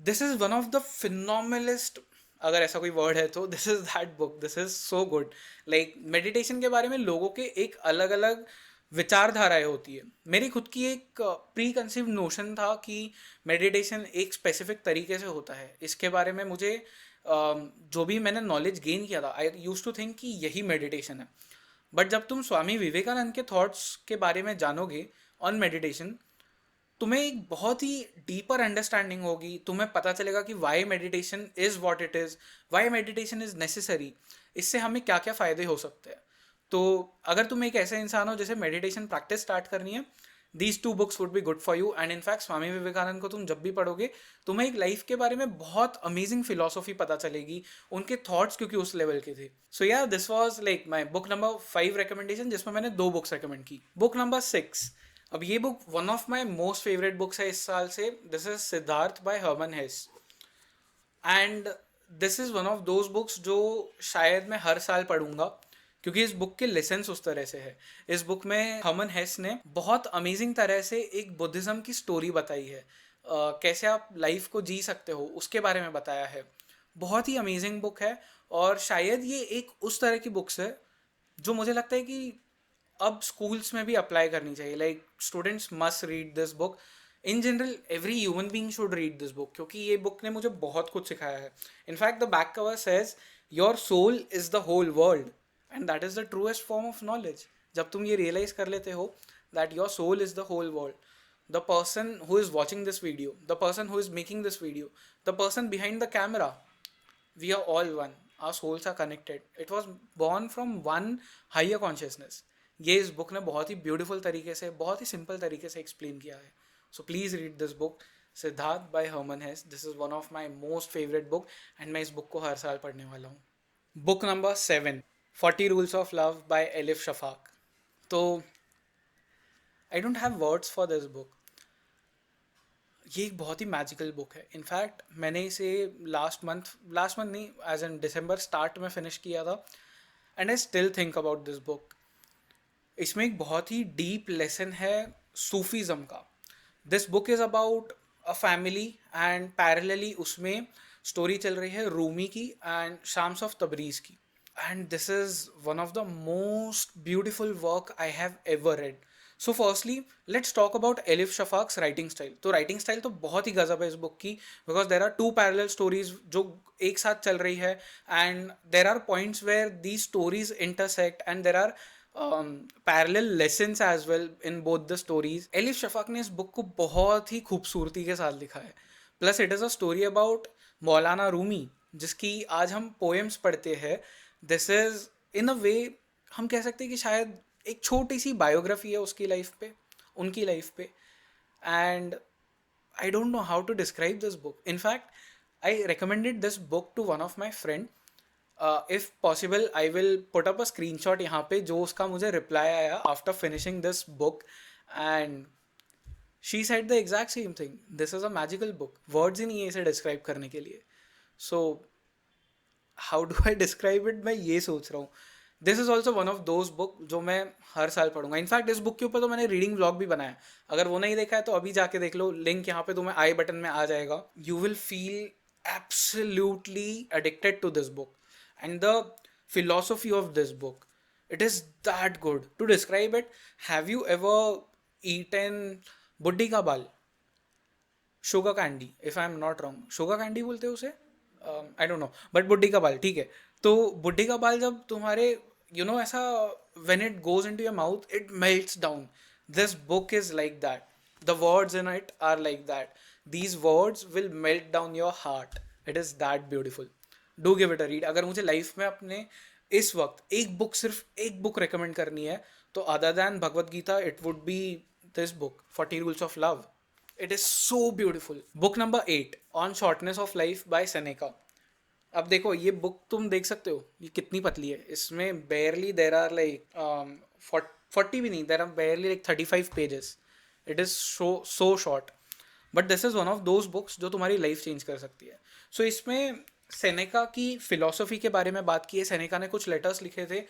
This is one of the phenomenalist, अगर ऐसा कोई वर्ड है तो this is that book. This is so good. Like meditation के बारे में लोगों के एक अलग अलग विचारधाराएं होती है। मेरी खुद की एक प्री कंसीव नोशन था कि मेडिटेशन एक स्पेसिफिक तरीके से होता है। इसके बारे में मुझे जो भी मैंने नॉलेज गेन किया था, आई यूज टू थिंक कि यही मेडिटेशन है। बट जब तुम स्वामी विवेकानंद के थॉट्स के बारे में जानोगे ऑन मेडिटेशन, तुम्हें एक बहुत ही डीपर अंडरस्टैंडिंग होगी। तुम्हें पता चलेगा कि why meditation is what it is, why meditation is necessary, इससे हमें क्या क्या फ़ायदे हो सकते हैं। तो अगर तुम एक ऐसे इंसान हो जैसे मेडिटेशन प्रैक्टिस स्टार्ट करनी है, these 2 books would be good for you. And in fact Swami Vivekananda को तुम जब भी पढ़ोगे, तुम्हें एक लाइफ के बारे में बहुत अमेजिंग फिलोसॉफी पता चलेगी, उनके थॉट्स क्योंकि उस लेवल के थे। So yeah this was like my book number 5 recommendation, जिसमें मैंने 2 बुक्स रिकमेंड की। Book number 6। अब ये book one of my most favourite books है इस साल से। This is Siddhartha by Hermann Hesse. And this is one of those books जो शायद मैं हर साल पढ़ूंगा, क्योंकि इस बुक के लेसन्स उस तरह से है। इस बुक में हर्मन हेस ने बहुत अमेजिंग तरह से एक बुद्धिज़्म की स्टोरी बताई है। कैसे आप लाइफ को जी सकते हो उसके बारे में बताया है। बहुत ही अमेजिंग बुक है, और शायद ये एक उस तरह की बुक्स है जो मुझे लगता है कि अब स्कूल्स में भी अप्लाई करनी चाहिए। Like students must read this book. In general every human being should read this book, क्योंकि ये बुक ने मुझे बहुत कुछ सिखाया है। In fact the back cover says your soul is the whole world, and that is the truest form of knowledge. जब तुम ये रियलाइज कर लेते हो that your soul is the whole world, the person who is watching this video, the person who is making this video, the person behind the camera, we are all one. Our souls are connected. It was born from one higher consciousness. ये इस book ने बहुत ही beautiful तरीके से, बहुत ही simple तरीके से एक्सप्लेन किया है। So please read this book, Siddhartha by Hermann Hesse. This is one of my most favourite book, and मैं इस बुक को हर साल पढ़ने वाला हूँ। Book number 7, 40 Rules of Love by Elif Shafak. तो I don't have words for this book. ये एक बहुत ही मैजिकल बुक है। इनफैक्ट मैंने इसे लास्ट मंथ नहीं, एज एन दिसंबर स्टार्ट में फिनिश किया था, and I still think about this book. इसमें एक बहुत ही डीप लेसन है सूफीज़म का। This book is about a family, and parallelly उसमें स्टोरी चल रही है रूमी की एंड शाम्स ऑफ तबरीज़ की। And this is one of the most beautiful work I have ever read. So firstly let's talk about Elif Shafak's writing style. तो writing style तो बहुत ही गजब है इस बुक की, because there are 2 parallel stories जो एक साथ चल रही है, and there are points where the stories intersect, and there are parallel lessons as well in both the stories. Elif Shafak ने इस बुक को बहुत ही खूबसूरती के साथ लिखा है। Plus it is a story about मौलाना रूमी, जिसकी आज हम पोएम्स पढ़ते हैं, दिस इज इन अ वे हम कह सकते हैं कि शायद एक छोटी सी बायोग्राफी है उसकी लाइफ पे, उनकी लाइफ पे. And I don't know how to describe this book. In fact, I recommended this book to one of my friend. If possible, I will put up a screenshot यहाँ पे जो उसका मुझे reply आया after finishing this book, and she said the exact same thing. This is a magical book. Words ही नहीं है इसे describe करने के लिए. So how do I describe it? मैं ये सोच रहा हूँ. This is also one of those book जो मैं हर साल पढ़ूंगा. इनफैक्ट इस बुक के ऊपर तो मैंने रीडिंग व्लॉग भी बनाया. अगर वो नहीं देखा है तो अभी जाके देख लो, लिंक यहाँ पे तुम्हें आई बटन में आ जाएगा. You will feel absolutely addicted to this book and the philosophy of this book. It is that good. To describe it, have you ever eaten बुड्ढी का बाल, sugar candy, if I am not wrong, sugar candy बोलते हैं उसे, आई don't no, but बुड्ढी का बाल, ठीक है. तो बुड्ढी का बाल जब तुम्हारे ऐसा when it goes into your mouth it melts down. This book is like that. The words in it are like that. These words will melt down your heart. It is that beautiful. Do give it a read. अगर मुझे life में अपने इस वक्त सिर्फ एक book recommend करनी है तो other than Bhagavad Gita it would be this book, 40 rules of love. It is so beautiful. Book number 8, On Shortness of Life by Seneca. अब देखो ये बुक तुम देख सकते हो ये कितनी पतली है. इसमें barely there are like 40 भी नहीं, there are barely like 35 pages. It is so short. But this is one of those books जो तुम्हारी लाइफ चेंज कर सकती है. So इसमें सेनेका की फिलॉसफी के बारे में बात की है. सेनेका ने कुछ लेटर्स लिखे थे,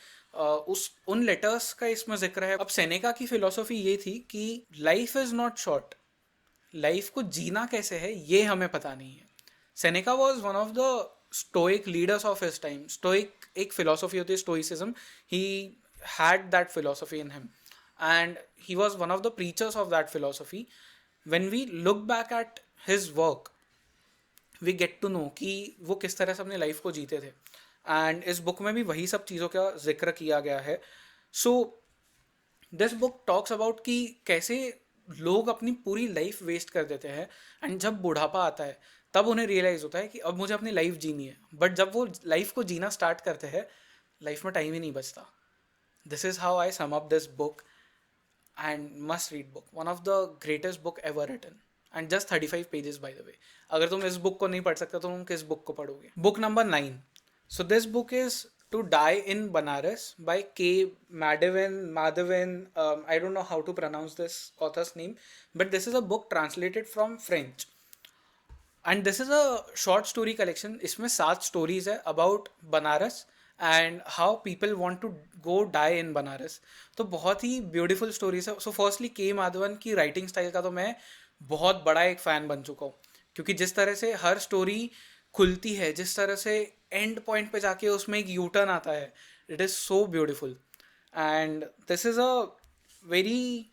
उन लेटर्स का इसमें जिक्र है. अब सेनेका की फिलॉसफी ये थी कि life is not short. Life को जीना कैसे है ये हमें पता नहीं है. Seneca was one of the stoic leaders of his time. Stoic एक फिलोसफी होती है, stoicism. He had that philosophy in him and he was one of the preachers of that philosophy. When we look back at his work we get to know कि वो किस तरह से अपनी life को जीते थे. एंड इस बुक में भी वही सब चीज़ों का जिक्र किया गया है. So this book talks about कि कैसे लोग अपनी पूरी लाइफ वेस्ट कर देते हैं एंड जब बुढ़ापा आता है तब उन्हें रियलाइज़ होता है कि अब मुझे अपनी लाइफ जीनी है. बट जब वो लाइफ को जीना स्टार्ट करते हैं लाइफ में टाइम ही नहीं बचता. This is how I sum up this book and must read book. One of the greatest book ever written and just 35 pages by the way. अगर तुम इस बुक को नहीं पढ़ सकते तो तुम किस बुक को पढ़ोगे. Book number 9. So this book is To Die in Banaras by K. Madhavan. I don't know how to pronounce this author's name, but this is a book translated from French. And this is a short story collection. इसमें 7 stories है about Banaras and how people want to go die in Banaras. तो बहुत ही beautiful stories है. So firstly K. Madhavan की writing style का तो मैं बहुत बड़ा एक फ़ैन बन चुका हूँ, क्योंकि जिस तरह से हर स्टोरी खुलती है, जिस तरह से एंड पॉइंट पे जाके उसमें एक यू टर्न आता है, it is so beautiful. And this is a very,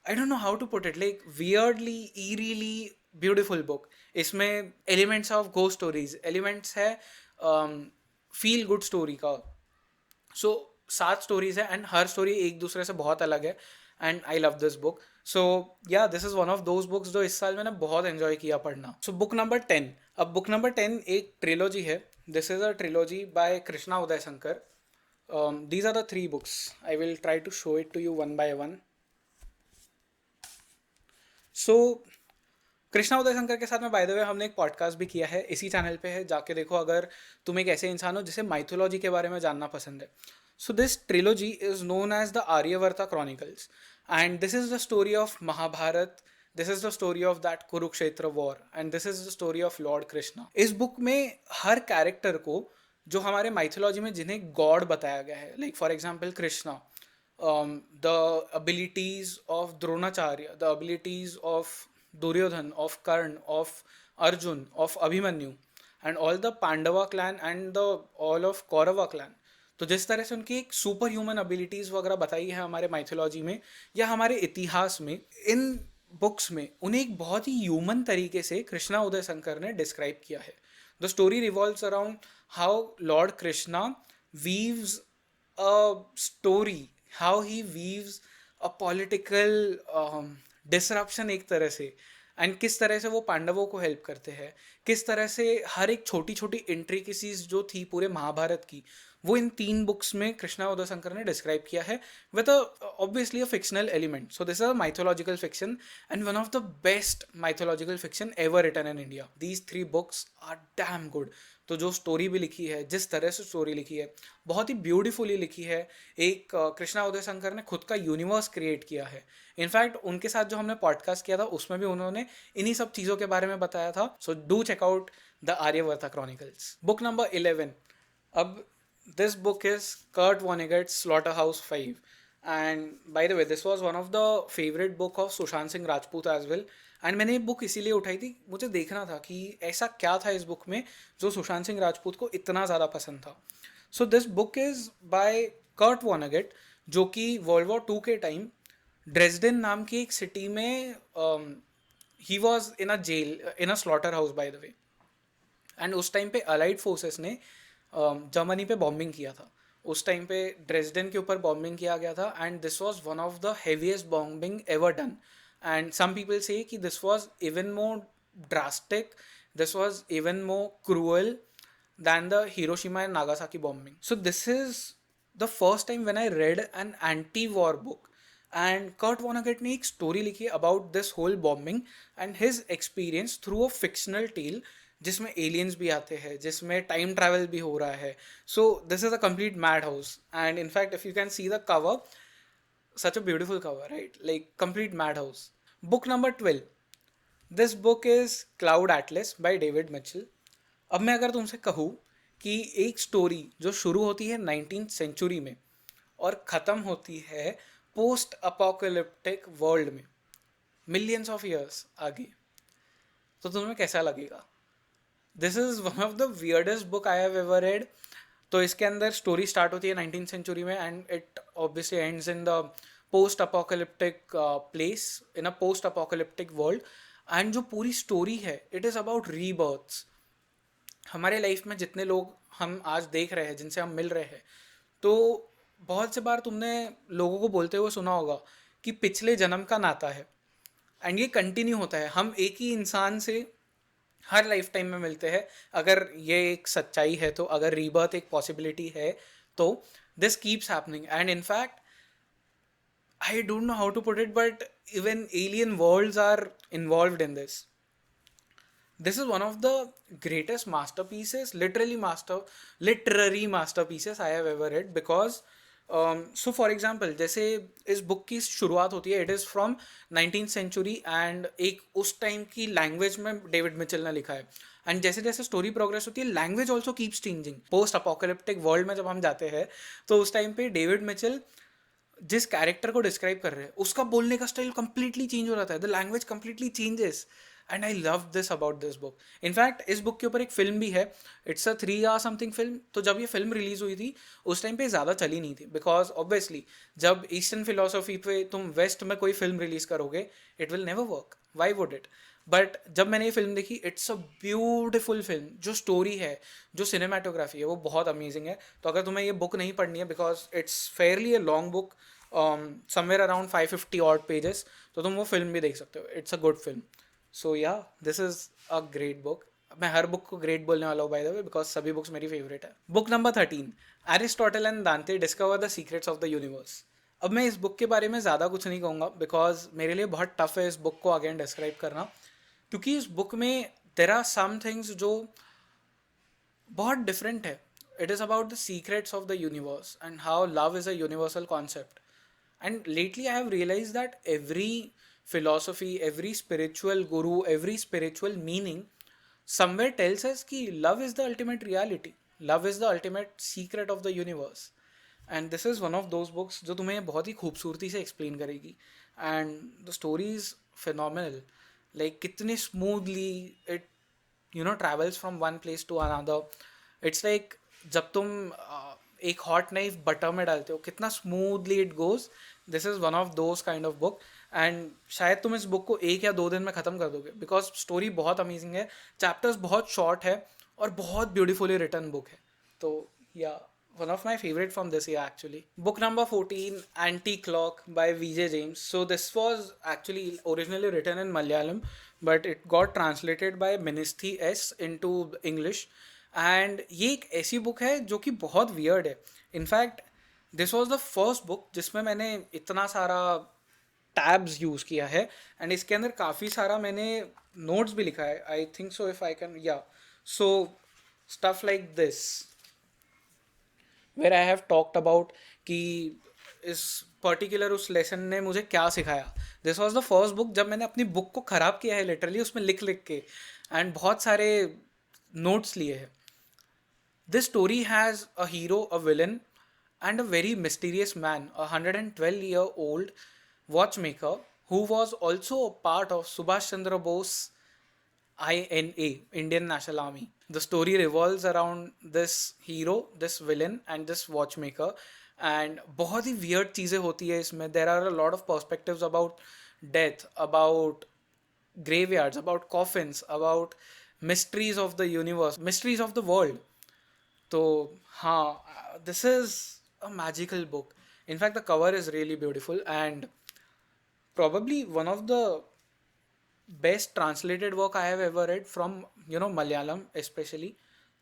I don't know how to put it, like weirdly eerily beautiful book. इसमें एलिमेंट्स ऑफ गो स्टोरीज, एलिमेंट्स है फील गुड स्टोरी का. सो 7 स्टोरीज है and हर story एक दूसरे से बहुत अलग है and I love this book. So yeah this is one of those books जो इस साल मैंने बहुत एंजॉय किया पढ़ना. सो बुक नंबर 10. अब बुक नंबर 10 एक ट्रिलॉजी है. This is a trilogy by Krishna Uday Shankar. These are the 3 books. I will try to show it to you one by one. So Krishna Uday Shankar के साथ में बाय द वे हमने एक पॉडकास्ट भी किया है, इसी चैनल पे है, जाके देखो अगर तुम एक ऐसे इंसान हो जिसे माइथोलॉजी के बारे में जानना पसंद है. So this trilogy is known as the Aryavarta chronicles and this is the story of Mahabharata. This is the story of that Kurukshetra war and this is the story of lord Krishna. इस बुक में हर कैरेक्टर को जो हमारे माइथोलॉजी में जिन्हें God बताया गया है, like for example Krishna, the abilities of Dronacharya, the abilities of Duryodhan, of Karn, of Arjun, of Abhimanyu, and all the Pandava clan and the all of Kaurava clan. तो जिस तरह से उनकी एक सुपर ह्यूमन एबिलिटीज़ वगैरह बताई है हमारे माइथोलॉजी में या हमारे इतिहास में, इन बुक्स में उन्हें एक बहुत ही ह्यूमन तरीके से कृष्णा उदय शंकर ने डिस्क्राइब किया है. The story revolves around how Lord Krishna weaves a story, how he weaves a political disruption एक तरह से, एंड किस तरह से वो पांडवों को हेल्प करते हैं, किस तरह से हर एक छोटी छोटी इंट्रिकेसीज जो थी पूरे महाभारत की, वो इन 3 बुक्स में कृष्णा उदय शंकर ने डिस्क्राइब किया है with obviously a fictional element. So this is a mythological fiction and one of the best mythological fiction ever written in India. These 3 books are damn good. तो जो स्टोरी भी लिखी है, जिस तरह से स्टोरी लिखी है, बहुत ही ब्यूटीफुली लिखी है. एक कृष्णा उदय शंकर ने खुद का यूनिवर्स क्रिएट किया है. इनफैक्ट उनके साथ जो हमने पॉडकास्ट किया था उसमें भी उन्होंने इन्हीं सब चीज़ों के बारे में बताया था. So do check out the Aryavarta chronicles. Book number 11. अब this book is Kurt Vonnegut's Slaughterhouse-5, and by the way this was one of the favorite book of Sushant Singh Rajput as well. And मैंने ये book इसीलिए उठाई थी, मुझे देखना था कि ऐसा क्या था इस बुक में जो सुशांत सिंह राजपूत को इतना ज़्यादा पसंद था. So this book is by Kurt Vonnegut, जो कि वर्ल्ड वॉर 2 के टाइम ड्रेसडेन नाम की एक सिटी में he was in a jail, in a slaughterhouse by the way. And उस टाइम पे अलाइड फोर्सेस ने जर्मनी पे बॉम्बिंग किया था. उस टाइम पे ड्रेसडेन के ऊपर बॉम्बिंग किया गया था and this was one of the heaviest bombing ever done. And some people say कि this was even more drastic, this was even more cruel than the Hiroshima and Nagasaki bombing. So this is the first time when I read an anti-war book. And Kurt Vonnegut ने एक story लिखी about this whole bombing and his experience through a fictional tale जिसमें aliens भी आते हैं, जिसमें time travel भी हो रहा है. So this is a complete madhouse. And in fact, if you can see the cover, such a beautiful cover, right? Like complete madhouse. Book number 12. This book is Cloud Atlas by David Mitchell. अब मैं अगर तुमसे कहूँ कि एक story जो शुरू होती है 19th सेंचुरी में और ख़त्म होती है पोस्ट अपोकलिप्टिक वर्ल्ड में मिलियंस ऑफ ईयर्स आगे, तो तुम्हें कैसा लगेगा? This is one of the weirdest book I have ever red. तो इसके अंदर स्टोरी स्टार्ट होती है 19th सेंचुरी में and it obviously ends in the post apocalyptic place, in a post apocalyptic world. And जो पूरी स्टोरी है it is about रीबर्थ्स. हमारे लाइफ में जितने लोग हम आज देख रहे हैं, जिनसे हम मिल रहे हैं, तो बहुत से बार तुमने लोगों को बोलते हुए सुना होगा कि पिछले जन्म का नाता है. एंड ये कंटिन्यू होता है, हम एक ही इंसान से हर लाइफ टाइम में मिलते हैं. अगर ये एक सच्चाई है, तो अगर रीबर्थ एक पॉसिबिलिटी है, तो this keeps happening. And in fact I don't know how to put it, but even alien worlds are involved in this. This is one of the greatest masterpieces, literary masterpieces I have ever read. Because so for example, जैसे इस book की शुरुआत होती है, it is from 19th century and एक उस time की language में डेविड मिचेल ने लिखा है. एंड जैसे जैसे स्टोरी प्रोग्रेस होती है, language also keeps changing. Post apocalyptic world में जब हम जाते हैं, तो उस टाइम पे डेविड मिचेल जिस कैरेक्टर को डिस्क्राइब कर रहे हैं, उसका बोलने का स्टाइल कंप्लीटली चेंज हो जाता है. The language completely changes. And I love this about this book. In fact इस बुक के ऊपर एक फिल्म भी है. It's a 3 hour something film. तो जब ये फिल्म रिलीज हुई थी उस टाइम पे ज़्यादा चली नहीं थी, बिकॉज ऑब्वियसली जब ईस्टर्न फिलोसफी पे तुम वेस्ट में कोई फिल्म रिलीज करोगे, it will never work. Why would it? But जब मैंने ये फिल्म देखी, इट्स अ ब्यूटिफुल फिल्म. जो स्टोरी है, जो सिनेमाटोग्राफी है, वो बहुत अमेजिंग है. तो अगर तुम्हें ये बुक नहीं पढ़नी है, because it's fairly a long book, somewhere around 550 odd pages, तो तुम वो फिल्म भी देख सकते हो. It's a good film. So yeah this is a great book. मैं हर बुक को ग्रेट बोलने वाला हूँ बाय द वे, बिकॉज सभी बुक्स मेरी फेवरेट है. Book number 13. Aristotle and Dante discover the secrets of the universe. अब मैं इस बुक के बारे में ज़्यादा कुछ नहीं कहूँगा, बिकॉज मेरे लिए बहुत टफ है इस बुक को अगेन डिस्क्राइब करना. क्योंकि इस बुक में देर आर सम थिंग्स जो बहुत डिफरेंट है. It is about the secrets of the universe and how love is a universal concept. And lately I have realized that every philosophy, every spiritual guru, every spiritual meaning somewhere tells us कि love is the ultimate reality. Love is the ultimate secret of the universe. And this is one of those books जो तुम्हें बहुत ही खूबसूरती से explain करेगी. And the story is phenomenal. Like कितने smoothly it travels from one place to another. It's like जब तुम एक हॉट नाइफ बटर में डालते हो, कितना smoothly it goes. This is one of those kind of book. And शायद तुम इस बुक को 1 या 2 दिन में ख़त्म कर दोगे, बिकॉज स्टोरी बहुत अमेजिंग है, चैप्टर्स बहुत शॉर्ट है और बहुत ब्यूटीफुली रिटन बुक है. तो या one of my favorite from this year actually. Book number 14, Anti-Clock by VJ James. So this was actually originally written in Malayalam, but it got translated by Ministhi S into English. And ये एक ऐसी book है जो कि बहुत weird है. In fact this was the first book जिसमें मैंने इतना सारा टैब्स यूज़ किया है, एंड इसके अंदर काफ़ी सारा मैंने नोट्स भी लिखा है. I think so if I can, yeah so stuff like this where I have talked about कि इस पर्टिकुलर उस लेसन ने मुझे क्या सिखाया. This was the first book जब मैंने अपनी बुक को ख़राब किया है लिटरली उसमें लिख लिख के, एंड बहुत सारे नोट्स लिए हैं. This story has a hero, a villain, and a very mysterious man, a 112-year-old watchmaker who was also a part of Subhash Chandra Bose INA, Indian National Army. The story revolves around this hero, this villain, and this watchmaker. And बहुत ही weird चीज़ें होती है इसमें. There are a lot of perspectives about death, about graveyards, about coffins, about mysteries of the universe, mysteries of the world. तो हाँ, this is a magical book. In fact the cover is really beautiful and probably one of the best translated work I have ever read from Malayalam especially.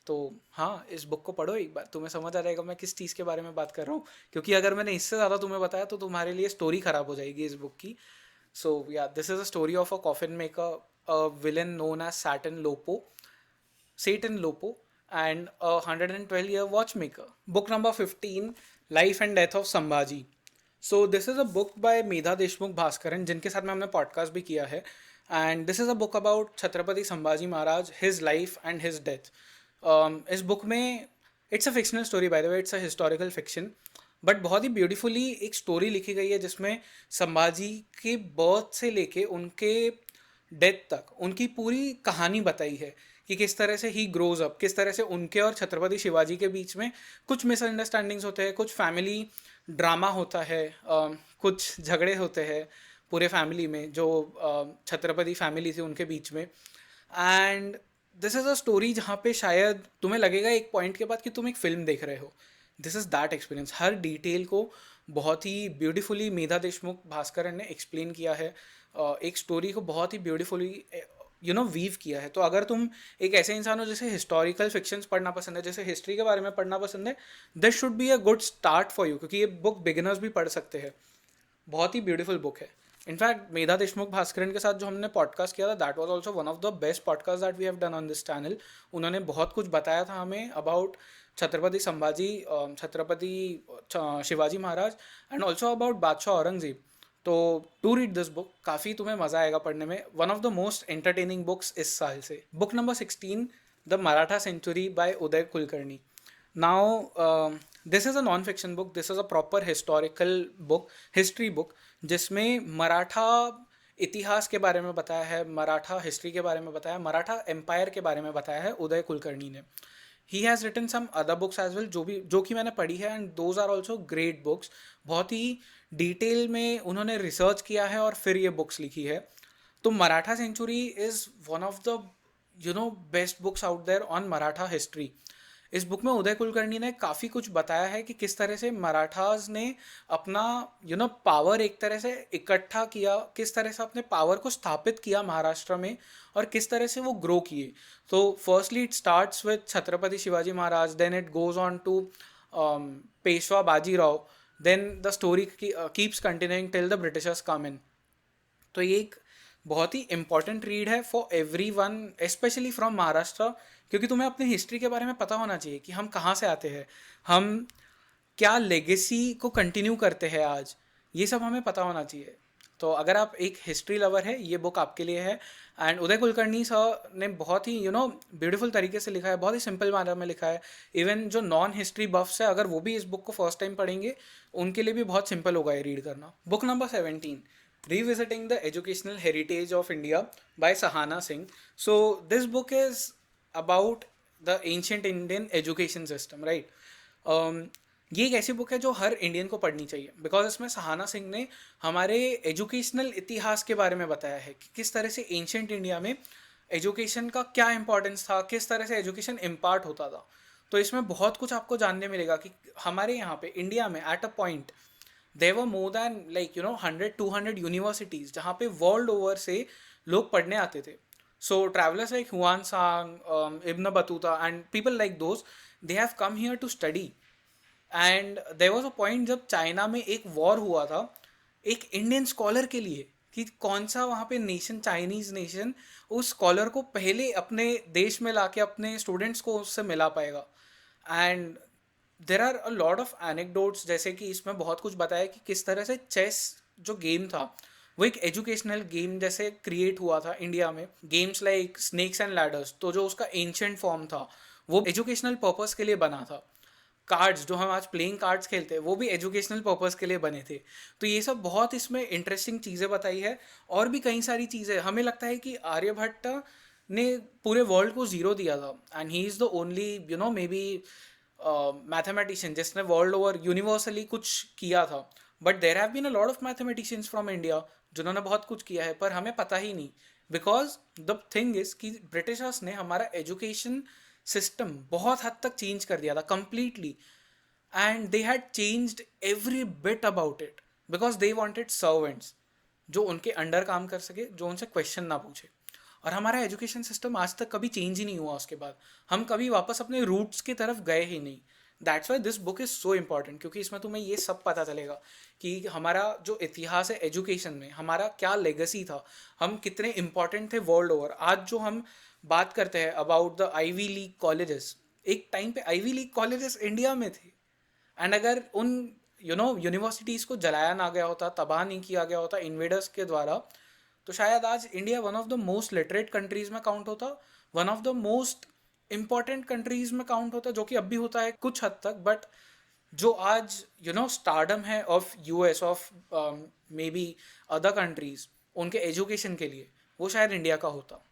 तो हाँ, इस book को पढ़ो एक बार, तुम्हें समझ आ जाएगा मैं किस चीज़ के बारे में बात कर रहा हूँ, क्योंकि अगर मैंने इससे ज़्यादा तुम्हें बताया तो तुम्हारे लिए स्टोरी ख़राब हो जाएगी इस बुक की. So yeah, this is a story of a coffin maker, a villain known as Satan Lopo, and a 112-year watchmaker. Book number 15, Life and Death of Sambhaji. So this is a book by Medha Deshmukh Bhaskaran, जिनके साथ में हमने podcast भी किया है. And this is a book about Chhatrapati Sambhaji Maharaj, his life and his death. इस book में it's a fictional story, bye the way it's a historical fiction, but बहुत ही ब्यूटीफुली एक स्टोरी लिखी गई है जिसमें संभाजी के बर्थ से लेके उनके डेथ तक उनकी पूरी कहानी बताई है कि किस तरह से ही ग्रोज अप, किस तरह से उनके और छत्रपति शिवाजी के बीच में कुछ मिसअंडरस्टैंडिंग्स होते हैं, कुछ फैमिली ड्रामा होता है, कुछ झगड़े होते हैं पूरे फैमिली में जो छत्रपति फैमिली थी उनके बीच में. And this is a story जहाँ पे शायद तुम्हें लगेगा एक पॉइंट के बाद कि तुम एक फिल्म देख रहे हो. This is that experience. Her detail को बहुत ही ब्यूटीफुली मेधा देशमुख भास्करन ने एक्सप्लेन किया है. एक स्टोरी को बहुत ही ब्यूटीफुली वीव किया है. तो अगर तुम एक ऐसे इंसान हो जैसे हिस्टोरिकल फिक्शंस पढ़ना पसंद है, जैसे हिस्ट्री के बारे में पढ़ना पसंद है, this should be a good start for you, क्योंकि ये बुक बिगिनर्स भी पढ़ सकते हैं. बहुत ही ब्यूटीफुल बुक है. इनफैक्ट मेधा देशमुख भास्करन के साथ जो हमने पॉडकास्ट किया था, that was also one of the best podcast that we have done on this channel. उन्होंने बहुत कुछ बताया था हमें about Chhatrapati Sambhaji, Chhatrapati Shivaji Maharaj, and also about बादशाह औरंगजेब. तो टू रीड दिस बुक, काफ़ी तुम्हें मज़ा आएगा पढ़ने में. One of the most entertaining books इस साल से. Book number 16, the Maratha century by Uday Kulkarni. Now this is a non fiction book, this is a proper historical book, history book, जिसमें मराठा इतिहास के बारे में बताया है, मराठा हिस्ट्री के बारे में बताया, मराठा एम्पायर के बारे में बताया है उदय कुलकर्णी ने. He has written some other books as well, जो कि मैंने पढ़ी है, and those are also great books. बहुत ही डिटेल में उन्होंने रिसर्च किया है और फिर ये बुक्स लिखी है. तो Maratha century is one of the best books out there on Maratha history. इस बुक में उदय कुलकर्णी ने काफ़ी कुछ बताया है कि किस तरह से मराठास ने अपना पावर एक तरह से इकट्ठा किया, किस तरह से अपने पावर को स्थापित किया महाराष्ट्र में, और किस तरह से वो ग्रो किए. तो firstly it starts with Chhatrapati Shivaji Maharaj, then it goes on to Peshwa Bajirao, then the story keeps continuing till the Britishers come in. तो ये एक बहुत ही इंपॉर्टेंट रीड है for everyone, specially from Maharashtra, क्योंकि तुम्हें अपनी हिस्ट्री के बारे में पता होना चाहिए कि हम कहाँ से आते हैं, हम क्या लेगेसी को कंटिन्यू करते हैं आज, ये सब हमें पता होना चाहिए. तो अगर आप एक हिस्ट्री लवर है, ये बुक आपके लिए है. एंड उदय कुलकर्णी सर ने बहुत ही ब्यूटीफुल तरीके से लिखा है, बहुत ही सिंपल मैनर में लिखा है. इवन जो नॉन हिस्ट्री बफ्स है, अगर वो भी इस बुक को फर्स्ट टाइम पढ़ेंगे, उनके लिए भी बहुत सिंपल होगा ये रीड करना. Book number 17, Revisiting the Educational Heritage of India by Sahana Singh. So this book is about the ancient Indian education system, right? ये एक ऐसी बुक है जो हर इंडियन को पढ़नी चाहिए, बिकॉज इसमें सहाना सिंह ने हमारे एजुकेशनल इतिहास के बारे में बताया है कि किस तरह से एंशियंट इंडिया में एजुकेशन का क्या इंपॉर्टेंस था, किस तरह से एजुकेशन इम्पार्ट होता था. तो इसमें बहुत कुछ आपको जानने मिलेगा कि हमारे यहाँ पे इंडिया में at a point there were more than like 100-200 universities जहाँ पे वर्ल्ड ओवर से लोग पढ़ने आते थे. सो travellers like Hiuen Tsang, Ibn Battuta and people like those, they have come here to study. And there was a point जब China में एक वॉर हुआ था एक इंडियन स्कॉलर के लिए कि कौन सा वहाँ पे नेशन, चाइनीज नेशन, उस स्कॉलर को पहले अपने देश में लाके अपने स्टूडेंट्स को उससे मिला पाएगा. And there are a lot of anecdotes, जैसे कि इसमें बहुत कुछ बताया कि किस तरह से चेस जो गेम था वो एक एजुकेशनल गेम जैसे क्रिएट हुआ था इंडिया में. Games like snakes and ladders, तो जो उसका एंशियंट फॉर्म था वो एजुकेशनल पर्पस के लिए बना था. कार्ड्स जो हम आज प्लेइंग कार्ड्स खेलते हैं वो भी एजुकेशनल पर्पस के लिए बने थे. तो ये सब बहुत इसमें इंटरेस्टिंग चीज़ें बताई है. और भी कई सारी चीज़ें, हमें लगता है कि आर्यभट्ट ने पूरे वर्ल्ड को ज़ीरो दिया था and he is the only maybe mathematician जिसने वर्ल्ड ओवर यूनिवर्सली कुछ किया था. But there have been a lot of mathematicians from India जिन्होंने बहुत कुछ किया है पर हमें पता ही नहीं. बिकॉज द थिंग इज कि ब्रिटिशर्स ने हमारा एजुकेशन सिस्टम बहुत हद तक चेंज कर दिया था completely. And they had changed every bit about it because they wanted servants जो उनके अंडर काम कर सके, जो उनसे क्वेश्चन ना पूछे. और हमारा एजुकेशन सिस्टम आज तक कभी चेंज ही नहीं हुआ. उसके बाद हम कभी वापस अपने रूट्स की तरफ गए ही नहीं. That's why this book is so important, क्योंकि इसमें तुम्हें ये सब पता चलेगा कि हमारा जो इतिहास है एजुकेशन में, हमारा क्या लेगेसी था, हम कितने इंपॉर्टेंट थे वर्ल्ड ओवर. आज जो हम बात करते हैं about the Ivy League colleges, एक टाइम पे आईवी लीग कॉलेजेस इंडिया में थे. एंड अगर उन यूनिवर्सिटीज़ को जलाया ना गया होता, तबाह नहीं किया गया होता इन्वेडर्स के द्वारा, तो शायद आज India one of the most literate countries में काउंट होता, one of the most important countries में काउंट होता, जो कि अब भी होता है कुछ हद तक. बट जो आज स्टारडम है of US, of maybe other countries उनके एजुकेशन के लिए, वो शायद इंडिया का होता.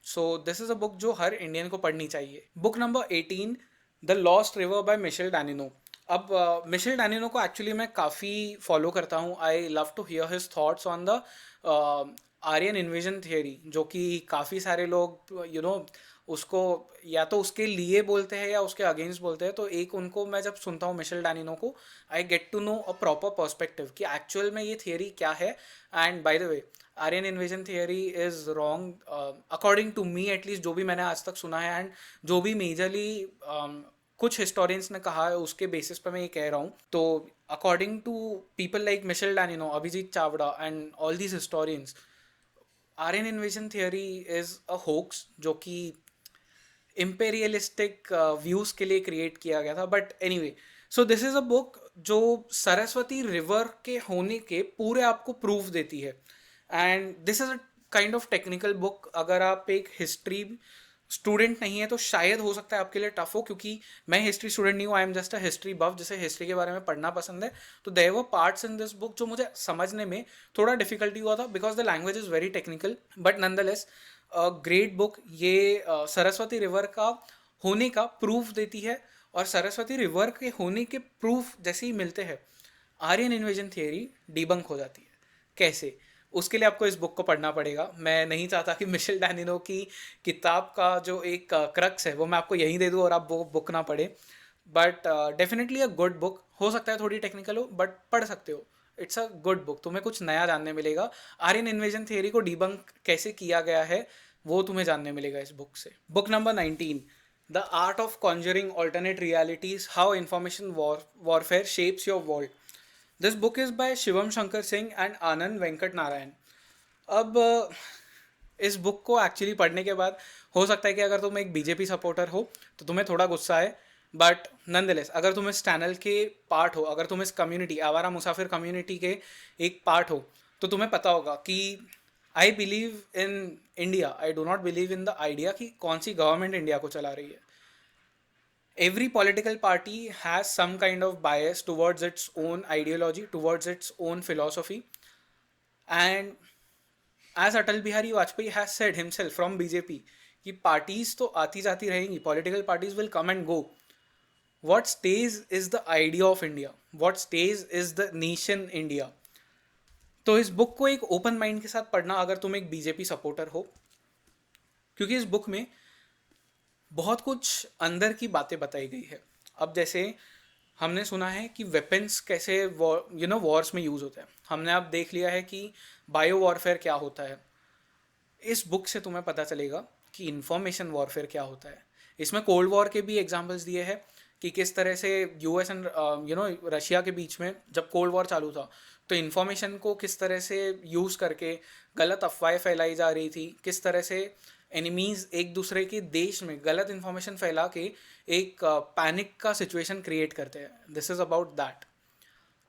So this is a book जो हर इंडियन को पढ़नी चाहिए. Book number 18, the lost river by Michel Danino. अब मिशेल डैनिनो को एक्चुअली मैं काफ़ी फॉलो करता हूँ. I love to hear his thoughts on the Aryan invasion theory, जो कि काफ़ी सारे लोग उसको या तो उसके लिए बोलते हैं या उसके अगेंस्ट बोलते हैं. तो एक उनको मैं जब सुनता हूँ मिशेल डैनिनो को, I get to know a proper perspective कि एक्चुअल में ये थियरी क्या है. And by the way, Aryan invasion theory is wrong according to me, at least जो भी मैंने आज तक सुना है एंड जो भी मेजरली कुछ हिस्टोरियंस ने कहा है उसके बेसिस पर मैं ये कह रहा हूँ. तो according to people like Michel Danino, Abhijit Chawda and all these historians, Aryan invasion theory is a hoax जो कि इम्पेरियलिस्टिक व्यूज़ के लिए क्रिएट किया गया था. But anyway, so this is a book जो सरस्वती रिवर के होने के पूरे आपको प्रूफ देती है. And this is a kind of technical book. अगर आप एक हिस्ट्री स्टूडेंट नहीं है तो शायद हो सकता है आपके लिए टफ हो, क्योंकि मैं हिस्ट्री स्टूडेंट नहीं हूँ. I am just a history buff, जिसे हिस्ट्री के बारे में पढ़ना पसंद है. तो there were parts in this book जो मुझे समझने में थोड़ा डिफिकल्टी हुआ था because the language is very technical. But nonetheless great book. ये सरस्वती रिवर का होने का प्रूफ देती है. और सरस्वती रिवर के होने के प्रूफ जैसे ही मिलते हैं, आर्यन इन्वेजन थियरी डिबंक हो जाती है. कैसे? उसके लिए आपको इस बुक को पढ़ना पड़ेगा. मैं नहीं चाहता कि मिशेल डैनिनो की किताब का जो एक क्रक्स है वो मैं आपको यहीं दे दूँ और आप वो बुक ना पढ़े. But definitely a good book. हो सकता है थोड़ी टेक्निकल हो बट पढ़ सकते हो. It's a good book. तुम्हें कुछ नया जानने मिलेगा. आर्यन इन्वेजन थियरी को डिबंक कैसे किया गया है वो तुम्हें जानने मिलेगा इस बुक से. Book number 19, the art of conjuring alternate realities, how information warfare shapes your world. This book is by Shivam Shankar Singh and Anand Venkat Narayan. अब इस बुक को एक्चुअली पढ़ने के बाद हो सकता है कि अगर तुम एक बीजेपी सपोर्टर हो तो तुम्हें थोड़ा गुस्सा आए. बट नंदलेस, अगर तुम इस चैनल के पार्ट हो, अगर तुम इस कम्युनिटी, आवारा मुसाफिर कम्युनिटी के एक पार्ट हो, तो तुम्हें पता होगा कि I believe in India. I do not believe in the idea कि कौन सी गवर्नमेंट इंडिया को चला रही है. Every political party has some kind of bias towards its own ideology, towards its own philosophy. And as Atal Bihari Vajpayee has said himself from BJP, कि parties तो आती जाती रहेंगी, political parties will come and go. What stays is the idea of India. What stays is the nation India. तो इस book को एक open mind के साथ पढ़ना अगर तुम एक बीजेपी सपोर्टर हो, क्योंकि इस बुक में बहुत कुछ अंदर की बातें बताई गई है। अब जैसे हमने सुना है कि वेपन्स कैसे वॉर्स में यूज़ होते हैं, हमने अब देख लिया है कि बायो वॉरफेयर क्या होता है। इस बुक से तुम्हें पता चलेगा कि इंफॉर्मेशन वॉरफेयर क्या होता है। इसमें कोल्ड वॉर के भी एग्जांपल्स दिए हैं कि किस तरह से यूएस एंड रशिया के बीच में जब कोल्ड वॉर चालू था, तो इन्फॉर्मेशन को किस तरह से यूज़ करके गलत अफवाहें फैलाई जा रही थी, किस तरह से एनिमीज़ एक दूसरे के देश में गलत इन्फॉर्मेशन फैला के एक पैनिक का सिचुएशन क्रिएट करते हैं। This is about that.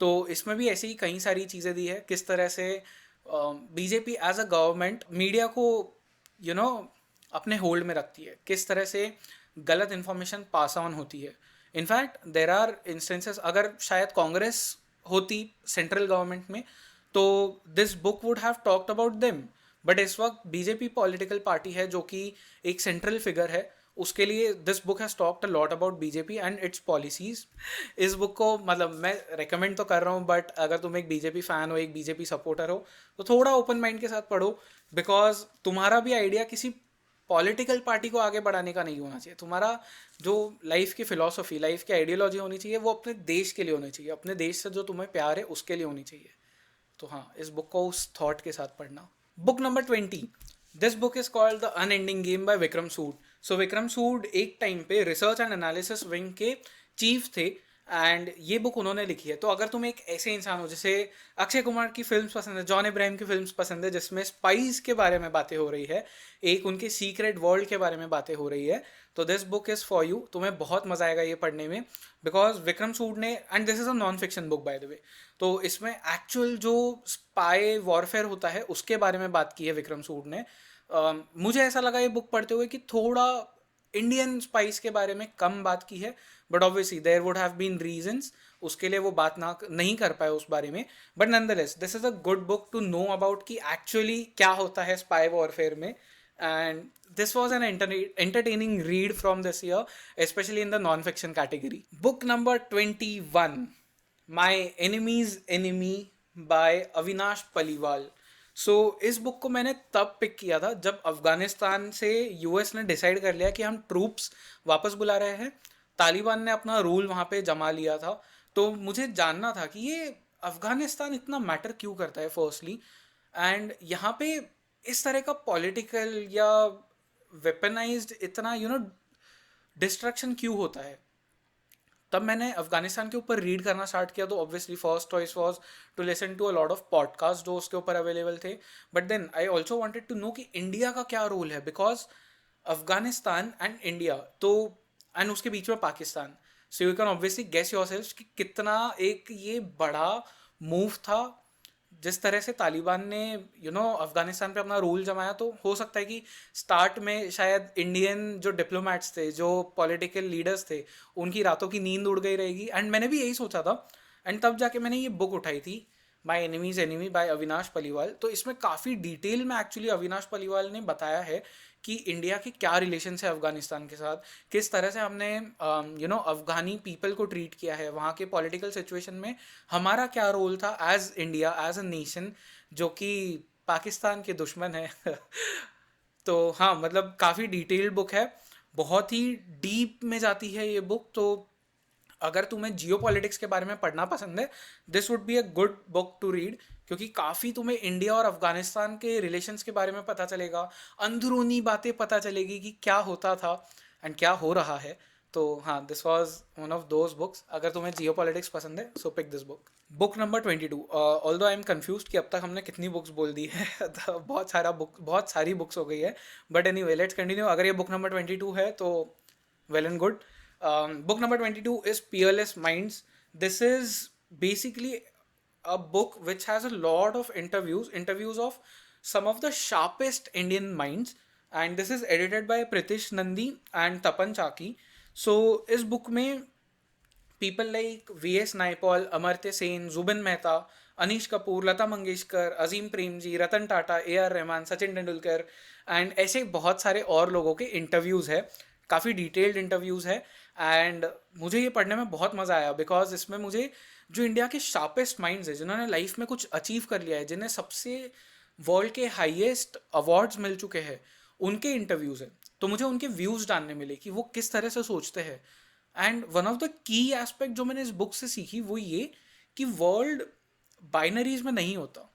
तो इसमें भी ऐसी ही कई सारी चीज़ें दी है, किस तरह से BJP as a government media को यू you नो अपने होल्ड में रखती है, किस तरह से गलत इन्फॉर्मेशन पास ऑन होती है। इनफैक्ट देर आर इंस्टेंसेस, अगर शायद कांग्रेस होती सेंट्रल गवर्नमेंट में तो this book would have talked about them. But इस वक्त बीजेपी पॉलिटिकल पार्टी है जो कि एक सेंट्रल फिगर है, उसके लिए this book has talked a lot about BJP and it's policies. इस बुक को मतलब मैं रेकमेंड तो कर रहा हूँ, बट अगर तुम एक बीजेपी फ़ैन हो, एक बीजेपी सपोर्टर हो, तो थोड़ा ओपन माइंड के साथ पढ़ो। बिकॉज तुम्हारा भी आइडिया किसी पॉलिटिकल पार्टी को आगे बढ़ाने का नहीं होना चाहिए। तुम्हारा जो लाइफ की फ़िलॉसफी, लाइफ की आइडियोलॉजी होनी चाहिए, वो अपने देश के लिए होनी चाहिए, अपने देश से जो तुम्हें प्यार है उसके लिए होनी चाहिए। तो हाँ, इस बुक को उस थॉट के साथ पढ़ना। Book number 20, this book is called the unending game by Vikram Sood. So Vikram Sood एक टाइम पे रिसर्च एंड एनालिसिस विंग के चीफ थे, एंड ये बुक उन्होंने लिखी है। तो अगर तुम एक ऐसे इंसान हो जैसे अक्षय कुमार की फिल्म्स पसंद है, जॉन इब्राहिम की फिल्म्स पसंद है जिसमें स्पाइस के बारे में बातें हो रही है, एक उनके सीक्रेट वर्ल्ड के बारे में बातें हो रही है, तो this book is for you. तुम्हें बहुत मजा आएगा ये पढ़ने में। बिकॉज विक्रम सूड ने, and this is a non fiction book by the way, तो इसमें एक्चुअल जो स्पाई वॉरफेयर होता है उसके बारे में बात की है विक्रम सूड ने। मुझे ऐसा लगा ये बुक पढ़ते हुए कि थोड़ा इंडियन स्पाइस के बारे में कम बात की है, but obviously there would have been reasons उसके लिए वो बात ना नहीं कर पाए उस बारे में। But nonetheless this is a good book to know about कि एक्चुअली क्या होता है स्पाई वॉरफेयर में। And this was an entertaining read from this year, especially in the non-fiction category. Book number 21, My Enemy's Enemy by Avinash Paliwal. So इस book को मैंने तब pick किया था जब अफ़गानिस्तान से यूएस ने डिसाइड कर लिया कि हम ट्रूप्स वापस बुला रहे हैं, तालिबान ने अपना रूल वहाँ पे जमा लिया था। तो मुझे जानना था कि ये अफ़गानिस्तान इतना मैटर क्यों करता है फर्स्टली, एंड यहाँ पे इस तरह का पॉलिटिकल या वेपनाइज्ड इतना डिस्ट्रक्शन क्यों होता है। तब मैंने अफगानिस्तान के ऊपर रीड करना स्टार्ट किया, तो obviously first choice was to listen to a lot of podcast जो उसके ऊपर अवेलेबल थे। But then I also wanted to know कि इंडिया का क्या रोल है, बिकॉज अफगानिस्तान एंड इंडिया तो, एंड उसके बीच में Pakistan, so you can obviously guess yourself कि कितना एक ये बड़ा मूव था। जिस तरह से तालिबान ने अफगानिस्तान पे अपना रूल जमाया, तो हो सकता है कि स्टार्ट में शायद इंडियन जो डिप्लोमेट्स थे, जो पॉलिटिकल लीडर्स थे, उनकी रातों की नींद उड़ गई रहेगी। एंड मैंने भी यही सोचा था, एंड तब जाके मैंने ये बुक उठाई थी, my enemy's enemy by Avinash Paliwal. तो इसमें काफ़ी डिटेल में एक्चुअली अविनाश पलीवाल ने बताया है कि इंडिया के क्या रिलेशन है अफगानिस्तान के साथ, किस तरह से हमने अफगानी पीपल को ट्रीट किया है, वहाँ के पॉलिटिकल सिचुएशन में हमारा क्या रोल था as India, as a nation जो कि पाकिस्तान के दुश्मन है। तो हाँ, मतलब काफ़ी डिटेल्ड बुक है, बहुत ही डीप में जाती है ये बुक। तो अगर तुम्हें जियो पॉलिटिक्स के बारे में पढ़ना पसंद है, this would be a good book to read, क्योंकि काफ़ी तुम्हें इंडिया और अफगानिस्तान के रिलेशंस के बारे में पता चलेगा, अंदरूनी बातें पता चलेगी कि क्या होता था एंड क्या हो रहा है। तो हाँ, this was one of those books. अगर तुम्हें जियो पॉलिटिक्स पसंद है, so pick this book. Book number 22, although I am confuse कि अब तक हमने कितनी बुक्स बोल दी है। तो बहुत सारी बुक्स हो गई है, but any way let's continue. अगर ये बुक नंबर 22 है तो well and good. Book number 22 is Peerless Minds. This is basically a book which has a lot of interviews of some of the sharpest Indian minds, and this is edited by Pritish Nandi and Tapan Chaki. So इस book में people like V.S. Naipaul, Amartya Sen, Zubin Mehta, Anish Kapoor, Lata Mangeshkar, Azim Premji, Ratan Tata, A.R. Rahman, Sachin Tendulkar and ऐसे बहुत सारे और लोगों के interviews है, काफ़ी डिटेल्ड इंटरव्यूज़ है। एंड मुझे ये पढ़ने में बहुत मज़ा आया, बिकॉज इसमें मुझे जो इंडिया के शार्पेस्ट माइंड्स है, जिन्होंने लाइफ में कुछ अचीव कर लिया है, जिन्हें सबसे वर्ल्ड के हाईएस्ट अवार्ड्स मिल चुके हैं, उनके इंटरव्यूज़ हैं। तो मुझे उनके व्यूज़ जानने मिले कि वो किस तरह से सोचते हैं। And one of the key aspect जो मैंने इस बुक से सीखी वो ये कि वर्ल्ड बाइनरीज में नहीं होता।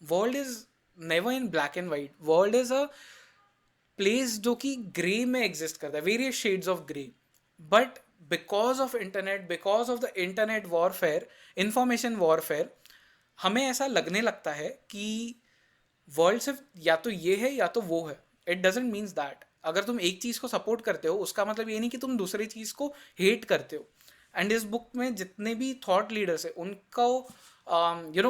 World is never in black and white. World is a place जो कि ग्रे में एग्जिस्ट करता है, various shades of grey. But because of internet, because of the internet warfare, information warfare, हमें ऐसा लगने लगता है कि वर्ल्ड सिर्फ या तो ये है या तो वो है। इट डजेंट मीन्स दैट अगर तुम एक चीज़ को सपोर्ट करते हो उसका मतलब ये नहीं कि तुम दूसरी चीज़ को हेट करते हो। एंड इस बुक में जितने भी थॉट लीडर्स है उनको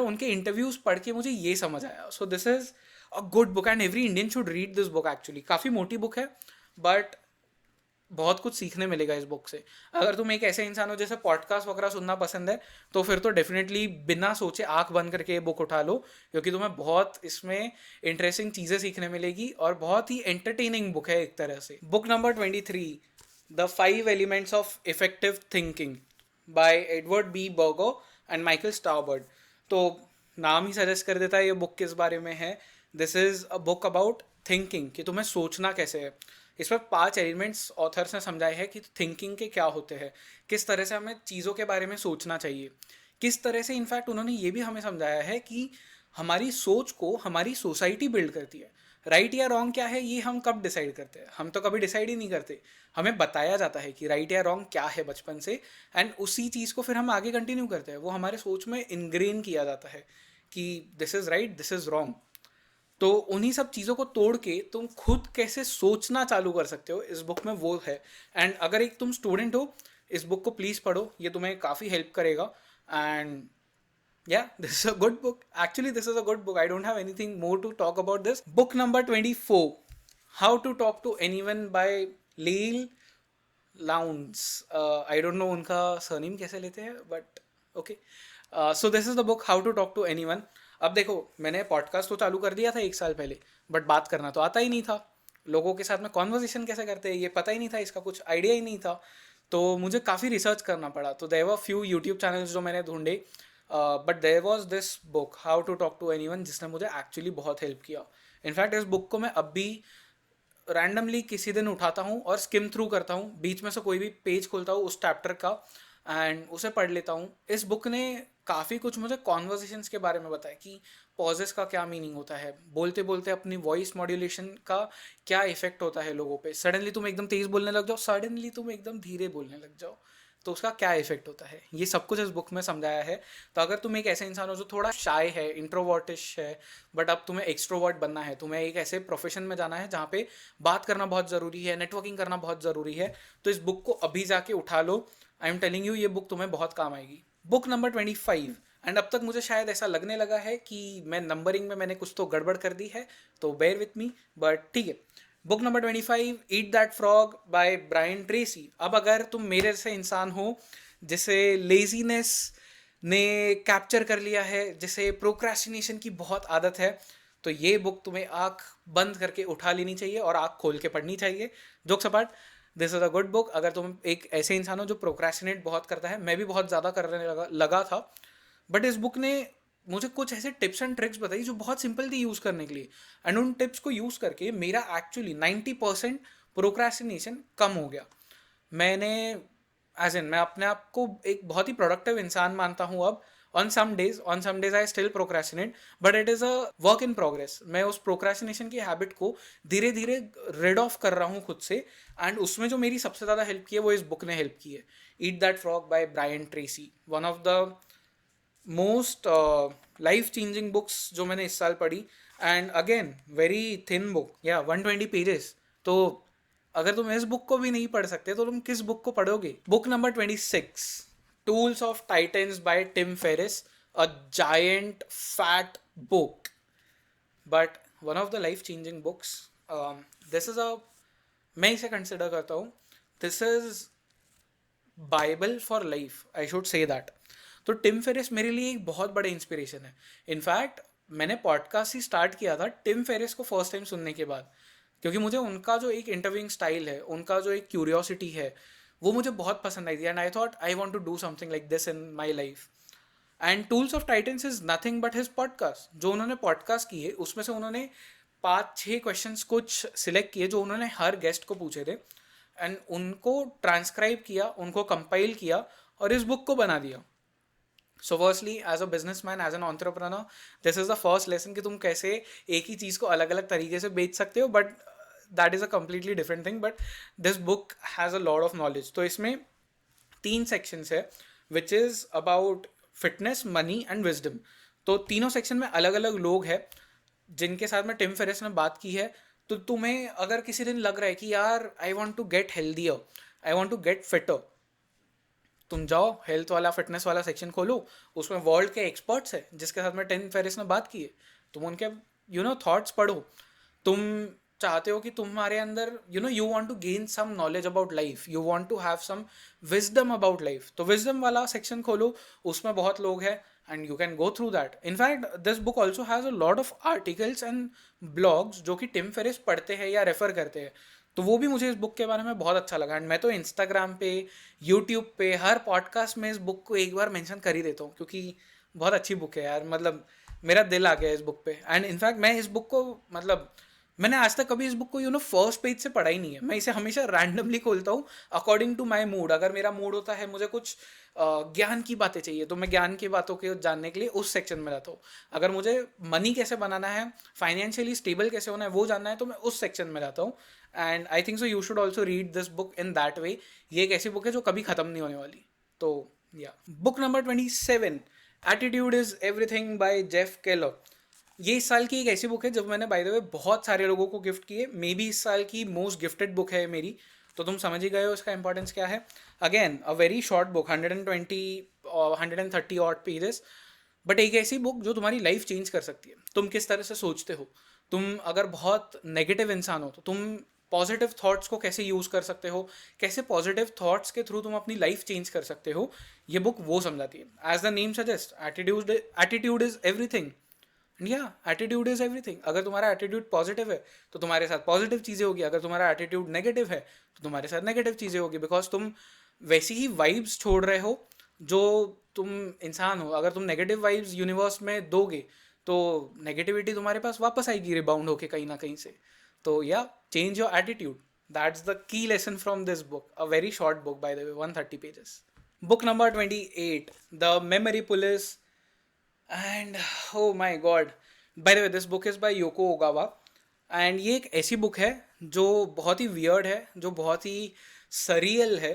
उनके इंटरव्यूज पढ़ के मुझे ये समझ आया। सो this is a good book and every Indian should read this book. Actually काफ़ी मोटी बुक है बट बहुत कुछ सीखने मिलेगा इस बुक से। अगर तुम एक ऐसे इंसान हो जैसे पॉडकास्ट वगैरह सुनना पसंद है तो फिर तो डेफिनेटली बिना सोचे आंख बंद करके ये बुक उठा लो, क्योंकि तुम्हें बहुत इसमें इंटरेस्टिंग चीज़ें सीखने मिलेगी और बहुत ही एंटरटेनिंग बुक है एक तरह से। Book number 23, the 5 elements of effective thinking by Edward B Burger and Michael Starbird. तो नाम ही सजेस्ट कर देता है ये बुक किस बारे में है। This is a book about thinking, कि तुम्हें सोचना कैसे है। इस पर 5 एलिमेंट्स ऑथर्स ने समझाए हैं कि थिंकिंग के क्या होते हैं, किस तरह से हमें चीज़ों के बारे में सोचना चाहिए, किस तरह से इनफैक्ट उन्होंने ये भी हमें समझाया है कि हमारी सोच को हमारी सोसाइटी बिल्ड करती है। राइट या रॉन्ग क्या है ये हम कब डिसाइड करते हैं? हम तो कभी डिसाइड ही नहीं करते। हमें बताया जाता है कि राइट या रॉन्ग क्या है बचपन से, एंड उसी चीज़ को फिर हम आगे कंटिन्यू करते हैं। वो हमारे सोच में इनग्रेन किया जाता है कि this is right, this is wrong. तो उन्हीं सब चीज़ों को तोड़ के तुम खुद कैसे सोचना चालू कर सकते हो, इस बुक में वो है। एंड अगर एक तुम स्टूडेंट हो, इस बुक को प्लीज़ पढ़ो, ये तुम्हें काफ़ी हेल्प करेगा। And yeah, this is a good book. Actually, this is a good book. I don't have anything more to talk about this. Book number 24, How to Talk to Anyone by Leil Lowndes. I don't know उनका surname कैसे लेते हैं but okay. So this is the book how to talk to anyone. अब देखो, मैंने podcast तो चालू कर दिया था 1 साल पहले, बट बात करना तो आता ही नहीं था। लोगों के साथ में कॉन्वर्जेशन कैसे करते हैं ये पता ही नहीं था, इसका कुछ आइडिया ही नहीं था। तो मुझे काफ़ी रिसर्च करना पड़ा। तो there were few YouTube channels जो मैंने ढूंढे, but there was this book how to talk to anyone, जिसने मुझे एक्चुअली बहुत हेल्प किया। इनफैक्ट इस बुक को मैं अब भी रैंडमली किसी दिन उठाता हूँ और स्किम थ्रू करता हूँ, बीच में से कोई भी पेज खोलता हूँ उस चैप्टर का एंड उसे पढ़ लेता हूँ। इस बुक ने काफ़ी कुछ मुझे कॉन्वर्सेशंस के बारे में बताया कि पॉजेस का क्या मीनिंग होता है, बोलते बोलते अपनी वॉइस मॉड्यूलेशन का क्या इफेक्ट होता है लोगों पे। सडनली तुम एकदम तेज़ बोलने लग जाओ, सडनली तुम एकदम धीरे बोलने लग जाओ, तो उसका क्या इफेक्ट होता है, ये सब कुछ इस बुक में समझाया है। तो अगर तुम एक ऐसे इंसान हो जो थोड़ा शाय है, इंट्रोवर्टिश है, बट अब तुम्हें एक्सट्रोवर्ट बनना है, तुम्हें एक ऐसे प्रोफेशन में जाना है जहाँ पे बात करना बहुत ज़रूरी है, नेटवर्किंग करना बहुत ज़रूरी है, तो इस बुक को अभी जाके उठा लो। आई एम टेलिंग यू, ये बुक तुम्हें बहुत काम आएगी। बुक नंबर 25, एंड अब तक मुझे शायद ऐसा लगने लगा है कि मैं नंबरिंग में मैंने कुछ तो गड़बड़ कर दी है, तो बेयर विथ मी, बट ठीक है। Book number 25, eat that frog by Brian Tracy. अब अगर तुम मेरे जैसे इंसान हो जिसे लेजीनेस ने कैप्चर कर लिया है, जिसे प्रोक्रेस्टिनेशन की बहुत आदत है, तो ये बुक तुम्हें आँख बंद करके उठा लेनी चाहिए और आँख खोल के पढ़नी चाहिए। Jokes apart, this is a good book. अगर तुम एक ऐसे इंसान हो जो प्रोक्रेस्टिनेट बहुत करता है, मैं भी बहुत ज़्यादा करने लगा था, बट इस बुक ने मुझे कुछ ऐसे टिप्स एंड ट्रिक्स बताई जो बहुत सिंपल थी यूज़ करने के लिए। एंड उन टिप्स को यूज़ करके मेरा एक्चुअली 90% प्रोक्रेस्टिनेशन कम हो गया। मैंने मैं अपने आप को एक बहुत ही प्रोडक्टिव इंसान मानता हूँ अब। On some days I still procrastinate, but it is a work in progress. मैं उस प्रोक्रेस्टिनेशन की हैबिट को धीरे धीरे रिड ऑफ कर रहा हूँ खुद से। एंड उसमें जो मेरी सबसे ज़्यादा हेल्प की है वो इस बुक ने हेल्प की है, eat that frog by Brian Tracy. One of the most life changing books जो मैंने इस साल पढ़ी। And again very thin book, या 120 पेजेस। तो अगर तुम इस बुक को भी नहीं पढ़ सकते तो तुम किस बुक को पढ़ोगे? Book number 26, Tools of Titans by Tim Ferriss, a giant fat book, but one of the life changing books. This is a, मैं इसे कंसिडर करता हूँ, this is Bible for life, I should say that. तो Tim Ferriss मेरे लिए एक बहुत बड़े इंस्पिरेशन है। इनफैक्ट मैंने पॉडकास्ट ही स्टार्ट किया था टिम फेरिस को फर्स्ट टाइम सुनने के बाद, क्योंकि मुझे उनका जो एक इंटरव्यूइंग स्टाइल है, उनका जो एक क्यूरियोसिटी है, वो मुझे बहुत पसंद आई थी। And I thought I want to do something like this in my life. And Tools of Titans is nothing but his podcast. जो उन्होंने पॉडकास्ट की है उसमें से उन्होंने 5-6 क्वेश्चंस कुछ सिलेक्ट किए जो उन्होंने हर गेस्ट को पूछे थे, एंड उनको ट्रांसक्राइब किया, उनको कंपाइल किया और इस बुक को बना दिया. So firstly as a businessman, as an entrepreneur, this is the first lesson कि तुम कैसे एक ही चीज़ को अलग अलग तरीके से बेच सकते हो, but that is a completely different thing. But this book has a lot of knowledge. तो इसमें 3 सेक्शंस है which is about fitness, money and wisdom. तो तीनों सेक्शन में अलग अलग लोग हैं जिनके साथ में टिम फेरिस ने बात की है. तो तुम्हें अगर किसी दिन लग रहा है कि यार I want to get healthier, I want to get fitter, तुम जाओ हेल्थ वाला फिटनेस वाला सेक्शन खोलो, उसमें वर्ल्ड के एक्सपर्ट्स है जिसके साथ में टिम फेरिस ने बात की है, तुम उनके थॉट्स पढ़ो. तुम चाहते हो कि तुम्हारे अंदर you want to gain some knowledge about life, you want to have some wisdom about life, तो विजडम वाला सेक्शन खोलो, उसमें बहुत लोग हैं and you can go through that. In fact this book also has a lot of articles and blogs जो कि Tim Ferriss पढ़ते हैं या रेफर करते हैं. तो वो भी मुझे इस बुक के बारे में बहुत अच्छा लगा. एंड मैं तो इंस्टाग्राम पे, यूट्यूब पे, हर पॉडकास्ट में इस बुक को एक बार मेंशन कर ही देता हूँ क्योंकि बहुत अच्छी बुक है यार. मतलब मेरा दिल आ गया इस बुक पे. एंड इनफैक्ट मैं इस बुक को, मतलब मैंने आज तक कभी इस बुक को फर्स्ट पेज से पढ़ा ही नहीं है. मैं इसे हमेशा रैंडमली खोलता हूँ अकॉर्डिंग टू माई मूड. अगर मेरा मूड होता है मुझे कुछ ज्ञान की बातें चाहिए तो मैं ज्ञान की बातों के जानने के लिए उस सेक्शन में रहता हूँ. अगर मुझे मनी कैसे बनाना है, फाइनेंशियली स्टेबल कैसे होना है वो जानना है तो मैं उस सेक्शन में रहता हूँ. And I think so you should also read this book in that way. ये एक ऐसी बुक है जो कभी ख़त्म नहीं होने वाली. तो या book number 27, attitude is everything by Jeff Keller. ये इस साल की एक ऐसी बुक है जब मैंने बाय द वे बहुत सारे लोगों को गिफ्ट की है. मे बी इस साल की मोस्ट गिफ्टेड बुक है मेरी. तो तुम समझ ही गए हो इसका इंपॉर्टेंस क्या है. Again a very short book, 120 odd pages, but एक ऐसी बुक जो तुम्हारी लाइफ चेंज कर सकती है. तुम किस तरह से सोचते हो, तुम अगर बहुत नेगेटिव इंसान हो तो तुम पॉजिटिव थॉट्स को कैसे यूज़ कर सकते हो, कैसे पॉजिटिव थॉट्स के थ्रू तुम अपनी लाइफ चेंज कर सकते हो, ये बुक वो समझाती है. As the name suggest, attitude is everything. या एटीट्यूड इज एवरीथिंग. अगर तुम्हारा एटीट्यूड पॉजिटिव है तो तुम्हारे साथ पॉजिटिव चीज़ें होगी. अगर तुम्हारा एटीट्यूड नेगेटिव है तो तुम्हारे साथ नेगेटिव चीज़ें होगी. बिकॉज तुम वैसी ही वाइब्स छोड़ रहे हो जो तुम इंसान हो. अगर तुम नेगेटिव वाइब्स यूनिवर्स में दोगे तो नेगेटिविटी तुम्हारे पास वापस आएगी रिबाउंड होके कहीं ना कहीं से. तो या change your attitude. That's the key lesson from this book. A very short book by the way, 130 pages. Book number 28, the memory police. And oh my god, by the way this book is by Yoko Ogawa. And ये एक ऐसी book है जो बहुत ही weird है, जो बहुत ही surreal है.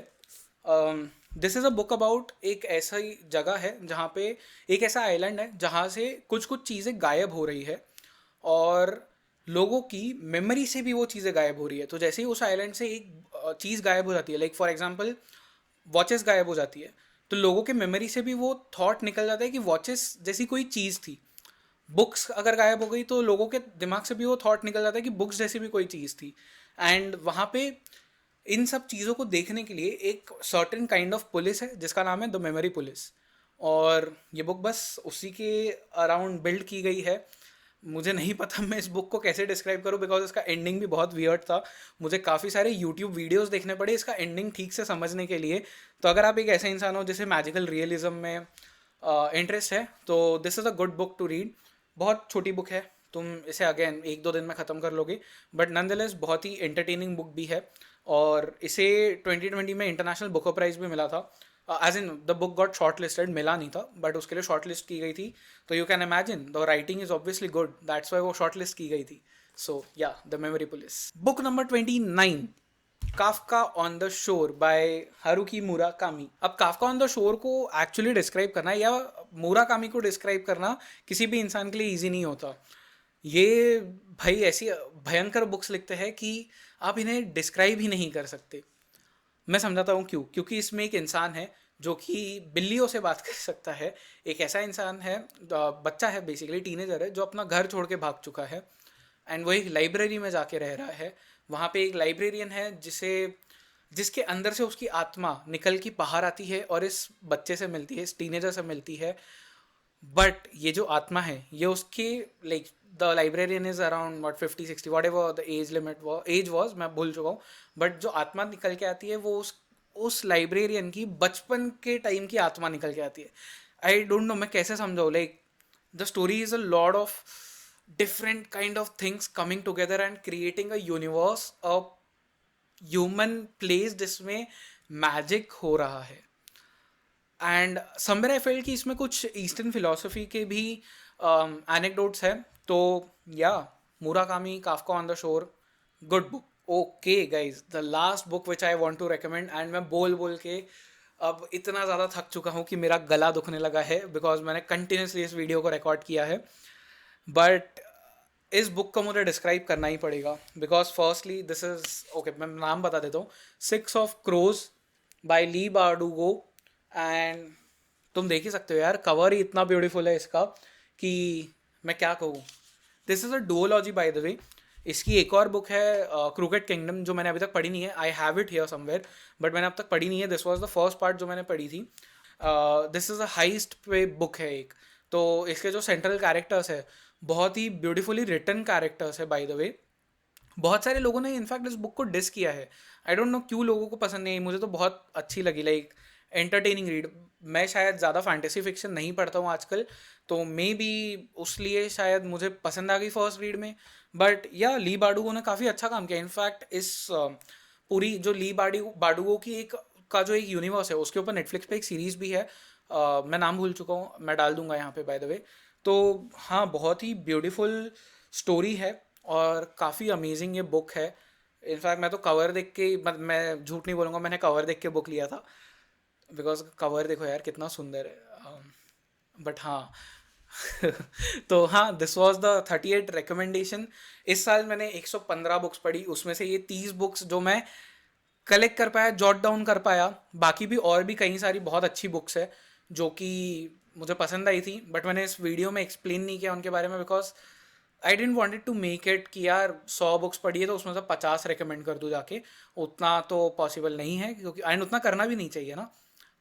This is a book about एक ऐसा ही जगह है जहाँ पे एक ऐसा आइलैंड है जहाँ से कुछ कुछ चीज़ें गायब हो रही है और लोगों की मेमोरी से भी वो चीज़ें गायब हो रही है. तो जैसे ही उस आइलैंड से एक चीज़ गायब हो जाती है, लाइक फॉर एग्जांपल वॉचेस गायब हो जाती है, तो लोगों के मेमोरी से भी वो थॉट निकल जाता है कि वॉचेस जैसी कोई चीज़ थी. बुक्स अगर गायब हो गई तो लोगों के दिमाग से भी वो थॉट निकल जाता है कि बुक्स जैसी भी कोई चीज़ थी. एंड वहाँ पे इन सब चीज़ों को देखने के लिए एक सर्टेन काइंड ऑफ पुलिस है जिसका नाम है द मेमोरी पुलिस. और ये बुक बस उसी के अराउंड बिल्ड की गई है. मुझे नहीं पता मैं इस बुक को कैसे डिस्क्राइब करूँ बिकॉज इसका एंडिंग भी बहुत वियर्ड था. मुझे काफ़ी सारे यूट्यूब वीडियोस देखने पड़े इसका एंडिंग ठीक से समझने के लिए. तो अगर आप एक ऐसे इंसान हो जिसे मैजिकल रियलिज्म में इंटरेस्ट है तो this is a good book to read. बहुत छोटी बुक है, तुम इसे अगेन 1-2 दिन में ख़त्म कर लोगे, बट नॉनदलेस बहुत ही एंटरटेनिंग बुक भी है. और इसे 2020 में इंटरनेशनल बुकर प्राइज़ भी मिला था. As in the book got short listed, मिला नहीं था बट उसके लिए शॉर्ट लिस्ट की गई थी. तो you can imagine the writing is obviously good, that's why वो शॉर्ट लिस्ट की गई थी. सो या the memory police. Book number 29, Kafka on the shore by Haruki Murakami. अब काफ्का ऑन द शोर को एक्चुअली डिस्क्राइब करना या Murakami को डिस्क्राइब करना किसी भी इंसान के लिए ईजी नहीं होता. ये भाई ऐसी भयंकर बुक्स लिखते हैं कि आप इन्हें डिस्क्राइब ही नहीं कर सकते. मैं समझाता हूँ क्यों. क्योंकि इसमें एक इंसान है जो कि बिल्लियों से बात कर सकता है. एक ऐसा इंसान है, बच्चा है बेसिकली, टीनेजर है, जो अपना घर छोड़ के भाग चुका है एंड वो एक लाइब्रेरी में जाके रह रहा है. वहाँ पे एक लाइब्रेरियन है जिसके अंदर से उसकी आत्मा निकल के बाहर आती है और इस बच्चे से मिलती है, इस टीनेजर से मिलती है. बट ये जो आत्मा है ये उसकी, like the librarian is around what 50-60 whatever the age limit age was, मैं भूल चुका हूँ. बट जो आत्मा निकल के आती है वो उस लाइब्रेरियन की बचपन के टाइम की आत्मा निकल के आती है. आई डोंट नो मैं कैसे समझाऊँ. Like the story is a lot of different kind of things coming together and creating a universe, a human place जिसमें मैजिक हो रहा है. एंड समवेयर आई फेल्ट कि इसमें कुछ ईस्टर्न फिलोसफी के भी एनेक्डोट्स हैं. तो या Murakami Kafka on the shore, good book. Okay guys, the last book which I want to recommend, and मैं बोल बोल के अब इतना ज़्यादा थक चुका हूँ कि मेरा गला दुखने लगा है बिकॉज मैंने कंटिन्यूसली इस वीडियो को रिकॉर्ड किया है. बट इस बुक को मुझे डिस्क्राइब करना ही पड़ेगा because firstly this is okay, मैं नाम बता देता हूँ. Six of crows by Leigh Bardugo. And तुम देख ही सकते हो यार, कवर ही इतना ब्यूटीफुल है इसका कि मैं क्या कहूँ. This is a duology by the way. इसकी एक और बुक है क्रूकेट किंगडम, जो मैंने अभी तक पढ़ी नहीं है. I have it here somewhere but मैंने अब तक पढ़ी नहीं है. This was the first part जो मैंने पढ़ी थी. दिस इज़ अ हाइस्ट पे बुक है एक. तो इसके जो सेंट्रल कैरेक्टर्स है बहुत ही ब्यूटीफुली रिटन कैरेक्टर्स है बाय द वे. बहुत सारे लोगों ने इनफैक्ट इस बुक को डिस किया है. आई डोंट नो क्यों लोगों को पसंद नहीं आई. मुझे तो बहुत अच्छी लगी, लाइक एंटरटेनिंग रीड. मैं शायद ज़्यादा फैंटेसी फिक्शन नहीं पढ़ता हूँ आजकल, तो मे बी उसलिए शायद मुझे पसंद आ गई फर्स्ट रीड में. बट या ली बाडुगो ने काफ़ी अच्छा काम किया. इनफैक्ट इस पूरी जो ली बाडुगो की एक का जो एक यूनिवर्स है उसके ऊपर नेटफ्लिक्स पे एक सीरीज़ भी है. मैं नाम भूल चुका हूँ, मैं डाल दूंगा यहाँ पे बाय द वे. तो हाँ, बहुत ही ब्यूटीफुल स्टोरी है और काफ़ी अमेजिंग ये बुक है. इनफैक्ट मैं तो कवर देख के, मैं झूठ नहीं बोलूँगा, मैंने कवर देख के बुक लिया था बिकॉज कवर देखो यार कितना सुंदर है. बट हाँ तो हाँ, दिस वॉज द 38 रिकमेंडेशन. इस साल मैंने 115 बुक्स पढ़ी, उसमें से ये 30 बुक्स जो मैं कलेक्ट कर पाया, जॉट डाउन कर पाया. बाकी भी और भी कई सारी बहुत अच्छी बुक्स है जो कि मुझे पसंद आई थी, बट मैंने इस वीडियो में एक्सप्लेन नहीं किया उनके बारे में because I didn't wanted to make it कि यार 100 बुक्स पढ़ी है तो उसमें से 50 रिकमेंड कर दूँ जाके. उतना तो पॉसिबल नहीं है, क्योंकि एंड उतना करना भी नहीं चाहिए ना,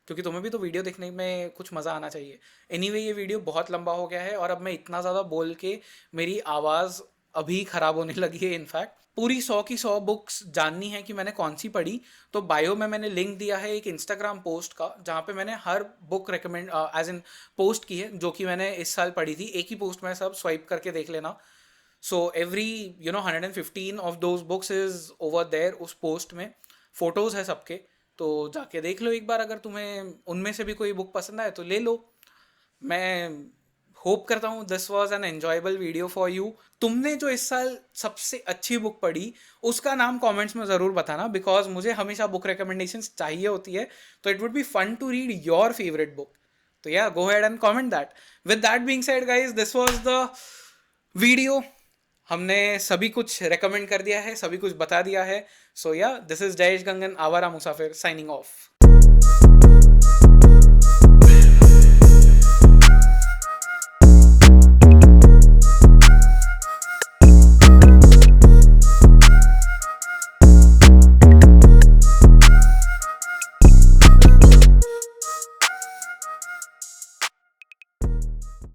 क्योंकि तुम्हें भी तो वीडियो देखने में कुछ मज़ा आना चाहिए. एनीवे ये वीडियो बहुत लंबा हो गया है और अब मैं इतना ज़्यादा बोल के मेरी आवाज़ अभी ख़राब होने लगी है. इनफैक्ट पूरी 100 की 100 बुक्स जाननी है कि मैंने कौन सी पढ़ी, तो बायो में मैंने लिंक दिया है एक इंस्टाग्राम पोस्ट का जहाँ पे मैंने हर book recommend as in post की है जो कि मैंने इस साल पढ़ी थी. एक ही पोस्ट में सब स्वाइप करके देख लेना. So every 115 of those books is over there. उस पोस्ट में फ़ोटोज़ है सबके, तो जाके देख लो एक बार. अगर तुम्हें उनमें से भी कोई बुक पसंद आए तो ले लो. मैं होप करता हूँ this was an enjoyable video for you. तुमने जो इस साल सबसे अच्छी बुक पढ़ी उसका नाम कमेंट्स में ज़रूर बताना बिकॉज मुझे हमेशा बुक रिकमेंडेशंस चाहिए होती है. तो it would be fun to read your favourite book. तो yeah go ahead and comment that. With that being said guys, this was the video. हमने सभी कुछ रेकमेंड कर दिया है, सभी कुछ बता दिया है. सो या, दिस इज जयेश गंगन आवारा मुसाफिर साइनिंग ऑफ.